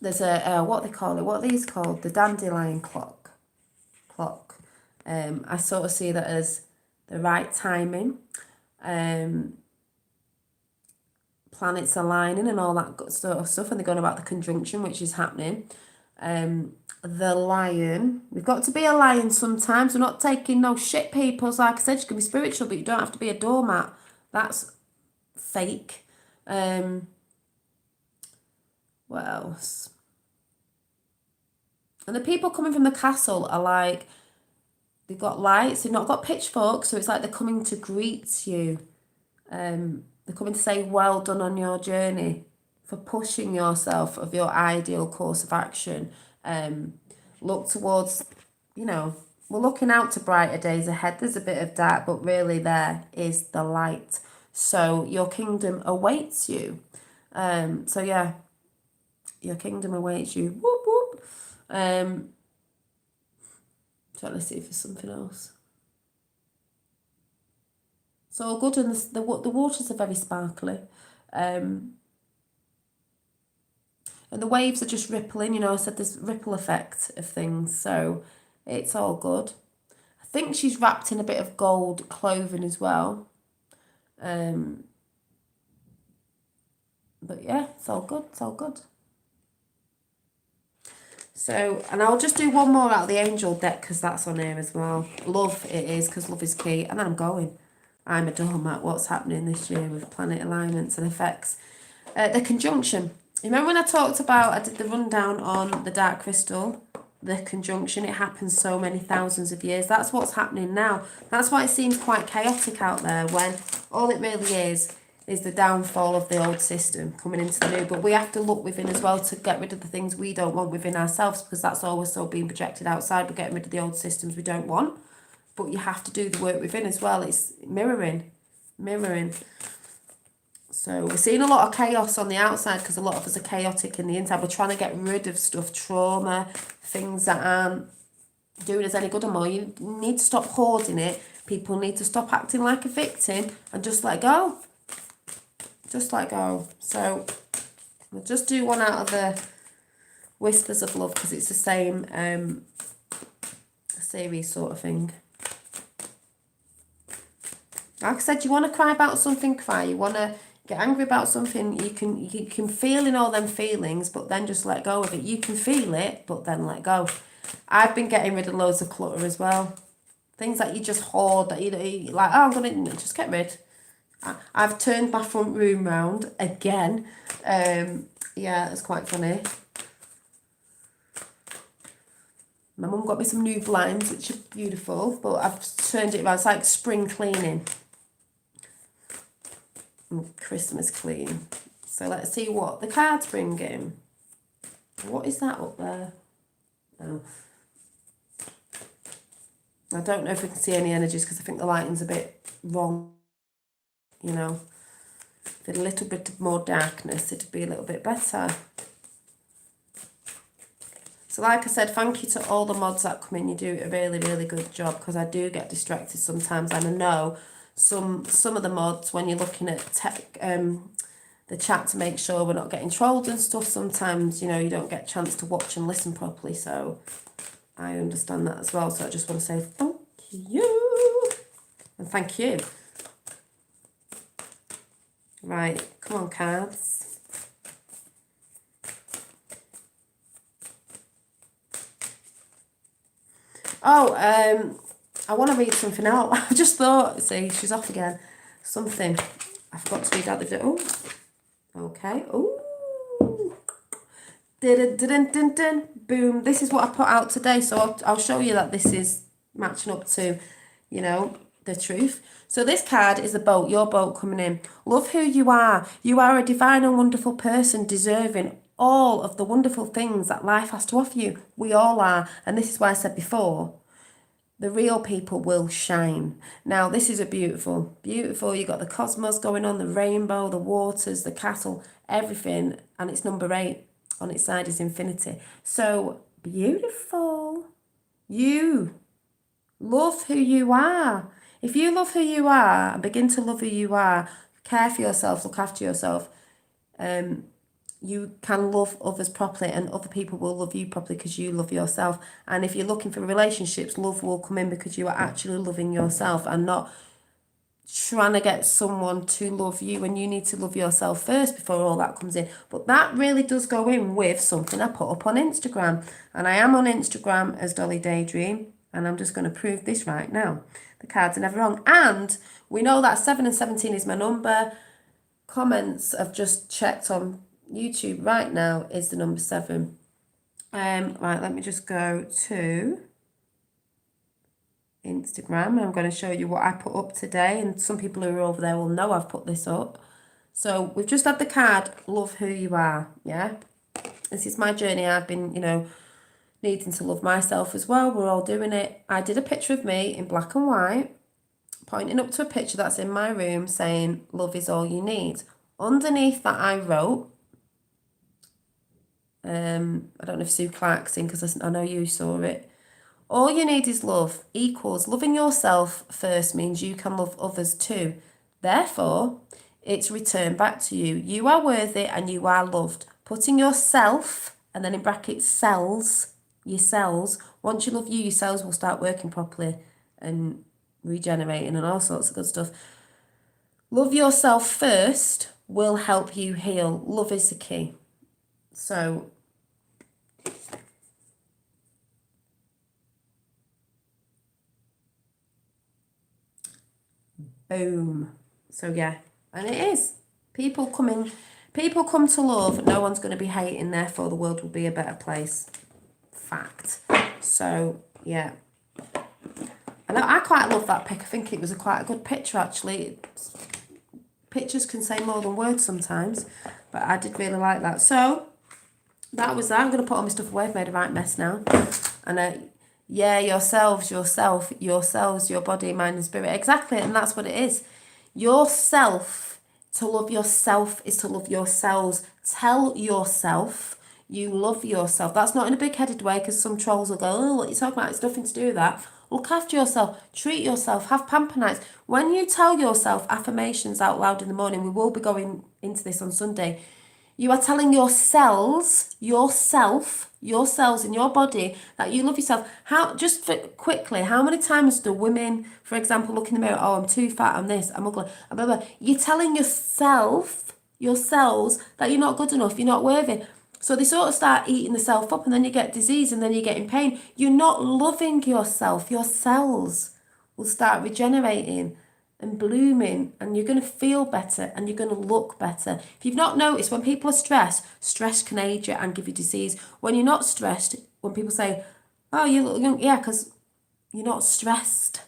There's what they call it, what are these called? The dandelion clock. I sort of see that as the right timing. Planets aligning and all that good sort of stuff, and they're going about the conjunction which is happening. The lion, we've got to be a lion sometimes. We're not taking no shit, people. Like I said, you can be spiritual, but you don't have to be a doormat. That's fake. What else? And the people coming from the castle are like, they've got lights, they've not got pitchforks, so it's like they're coming to greet you. They're coming to say well done on your journey for pushing yourself of your ideal course of action. Look towards, we're looking out to brighter days ahead. There's a bit of dark, but really there is the light. So your kingdom awaits you. So yeah, your kingdom awaits you. Whoop, whoop. Trying to see if there's something else. It's all good, and the waters are very sparkly. And the waves are just rippling, I said there's ripple effect of things, so it's all good. I think she's wrapped in a bit of gold clothing as well. But yeah, it's all good, it's all good. So, and I'll just do one more out of the angel deck because that's on here as well. Love it is, because love is key. And then I'm going. I'm a doormat. What's happening this year with planet alignments and effects? The conjunction. Remember when I did the rundown on the dark crystal? The conjunction, it happens so many thousands of years. That's what's happening now. That's why it seems quite chaotic out there, when all it really is the downfall of the old system coming into the new. But we have to look within as well to get rid of the things we don't want within ourselves, because that's always so being projected outside. We're getting rid of the old systems we don't want. But you have to do the work within as well. It's mirroring. So we're seeing a lot of chaos on the outside because a lot of us are chaotic in the inside. We're trying to get rid of stuff, trauma, things that aren't doing us any good anymore. You need to stop hoarding it. People need to stop acting like a victim and just let go. Just let go. So we'll just do one out of the Whispers of Love because it's the same series sort of thing. Like I said, you want to cry about something, cry. You want to get angry about something, you can feel in all them feelings, but then just let go of it. You can feel it, but then let go. I've been getting rid of loads of clutter as well. Things that you just hoard, that you like, I'm going to just get rid. I've turned my front room round again. Yeah, it's quite funny. My mum got me some new blinds, which are beautiful, but I've turned it around. It's like spring cleaning. And Christmas clean. So let's see what the cards bring in. What is that up there? Oh. I don't know if we can see any energies because I think the lighting's a bit wrong. You know, if a little bit more darkness, it'd be a little bit better. So like I said, thank you to all the mods that come in. You do a really, really good job because I do get distracted sometimes. And I know some of the mods, when you're looking at tech, the chat to make sure we're not getting trolled and stuff, sometimes, you know, you don't get a chance to watch and listen properly. So I understand that as well. So I just want to say thank you. And thank you. Right, come on, cards. Oh, I want to read something out. I just thought, see, she's off again. Something. I forgot to read out the video. Oh, okay. Oh. Boom. This is what I put out today. So I'll show you that this is matching up to, you know, the truth. So this card is the boat, your boat coming in. Love who you are. You are a divine and wonderful person deserving all of the wonderful things that life has to offer you. We all are. And this is why I said before, the real people will shine. Now, this is a beautiful, beautiful. You got the cosmos going on, the rainbow, the waters, the castle, everything. And it's number 8. On its side is infinity. So beautiful. You love who you are. If you love who you are and begin to love who you are, care for yourself, look after yourself, you can love others properly and other people will love you properly because you love yourself. And if you're looking for relationships, love will come in because you are actually loving yourself and not trying to get someone to love you, when you need to love yourself first before all that comes in. But that really does go in with something I put up on Instagram. And I am on Instagram as Dolly Daydream. And I'm just going to prove this right now. The cards are never wrong. And we know that 7 and 17 is my number. Comments I've just checked on YouTube right now is the number 7. Right, let me just go to Instagram. I'm going to show you what I put up today. And some people who are over there will know I've put this up. So we've just had the card, love who you are. Yeah. This is my journey. I've been, you know, needing to love myself as well. We're all doing it. I did a picture of me in black and white, pointing up to a picture that's in my room saying, love is all you need. Underneath that I wrote, I don't know if Sue Clark's in because I know you saw it. All you need is love equals loving yourself first means you can love others too. Therefore, it's returned back to you. You are worthy and you are loved. Putting yourself, and then in brackets, cells, your cells, once you love you, your cells will start working properly and regenerating and all sorts of good stuff. Love yourself first will help you heal. Love is the key. So, boom. So yeah, and it is. People come to love. No one's going to be hating, therefore the world will be a better place. Fact. So yeah. And I quite love that pic. I think it was quite a good picture actually. Pictures can say more than words sometimes, but I did really like that. So that was that. I'm going to put all my stuff away. I've made a right mess now. And yeah, yourselves, your body, mind and spirit. Exactly, and that's what it is. Yourself, to love yourself is to love yourselves. Tell yourself you love yourself. That's not in a big-headed way because some trolls will go, oh, what are you talking about? It's nothing to do with that. Look after yourself. Treat yourself. Have pamper nights. When you tell yourself affirmations out loud in the morning, we will be going into this on Sunday. You are telling your cells, your cells in your body that you love yourself. Quickly, how many times do women, for example, look in the mirror, oh, I'm too fat, I'm this, I'm ugly, blah, blah. You're telling yourself, your cells, that you're not good enough, you're not worthy. So they sort of start eating themselves up and then you get disease and then you get in pain. You're not loving yourself. Your cells will start regenerating and blooming, and you're going to feel better and you're going to look better. If you've not noticed, when people are stressed, stress can age you and give you disease. When you're not stressed, when people say, oh, you look young, yeah, because you're not stressed.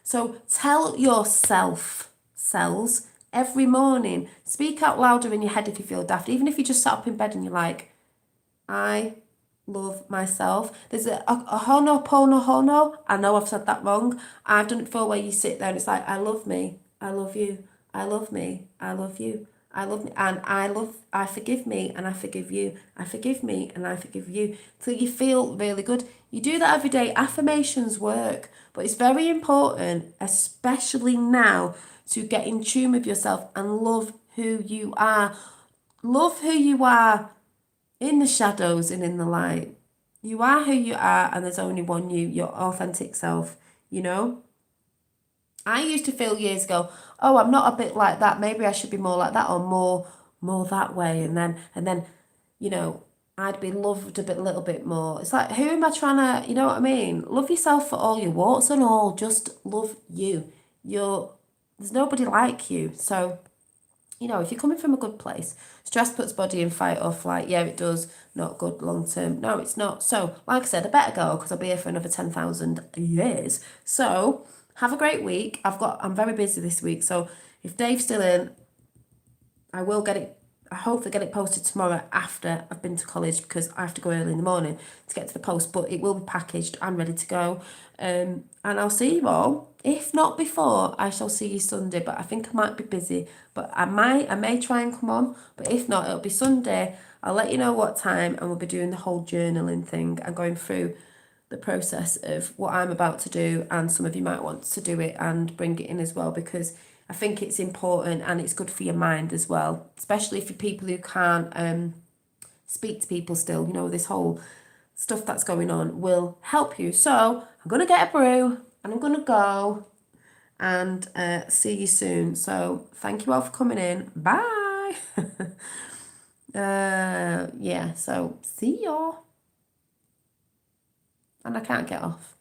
So tell yourself, cells, every morning, speak out louder in your head if you feel daft, even if you just sat up in bed and you're like, I love myself. There's a hono. I know I've said that wrong. I've done it before where you sit there and it's like, I love me. I love you. I love me. I love you. I love me. And I forgive me and I forgive you. I forgive me and I forgive you. So you feel really good. You do that every day. Affirmations work. But it's very important, especially now, to get in tune with yourself and love who you are. Love who you are in the shadows and in the light. You are who you are, and there's only one you, your authentic self, you know? I used to feel years ago, oh, I'm not a bit like that. Maybe I should be more like that or more that way. And then, you know, I'd be loved a little bit more. It's like, who am I trying to, you know what I mean? Love yourself for all your warts and all. Just love you. There's nobody like you. So, you know, if you're coming from a good place, stress puts body in fight or flight. Yeah, it does. Not good long term. No, it's not. So, like I said, I better go because I'll be here for another 10,000 years. So, have a great week. I'm very busy this week. So, if Dave's still in, I will get it. I hopefully get it posted tomorrow after I've been to college because I have to go early in the morning to get to the post. But it will be packaged and ready to go. And I'll see you all. If not before, I shall see you Sunday. But I think I might be busy. But I may try and come on. But if not, it'll be Sunday. I'll let you know what time, and we'll be doing the whole journaling thing and going through the process of what I'm about to do, and some of you might want to do it and bring it in as well, because I think it's important and it's good for your mind as well, especially for people who can't speak to people still. You know, this whole stuff that's going on will help you. So I'm going to get a brew and I'm going to go and see you soon. So thank you all for coming in. Bye. Yeah, so see y'all. And I can't get off.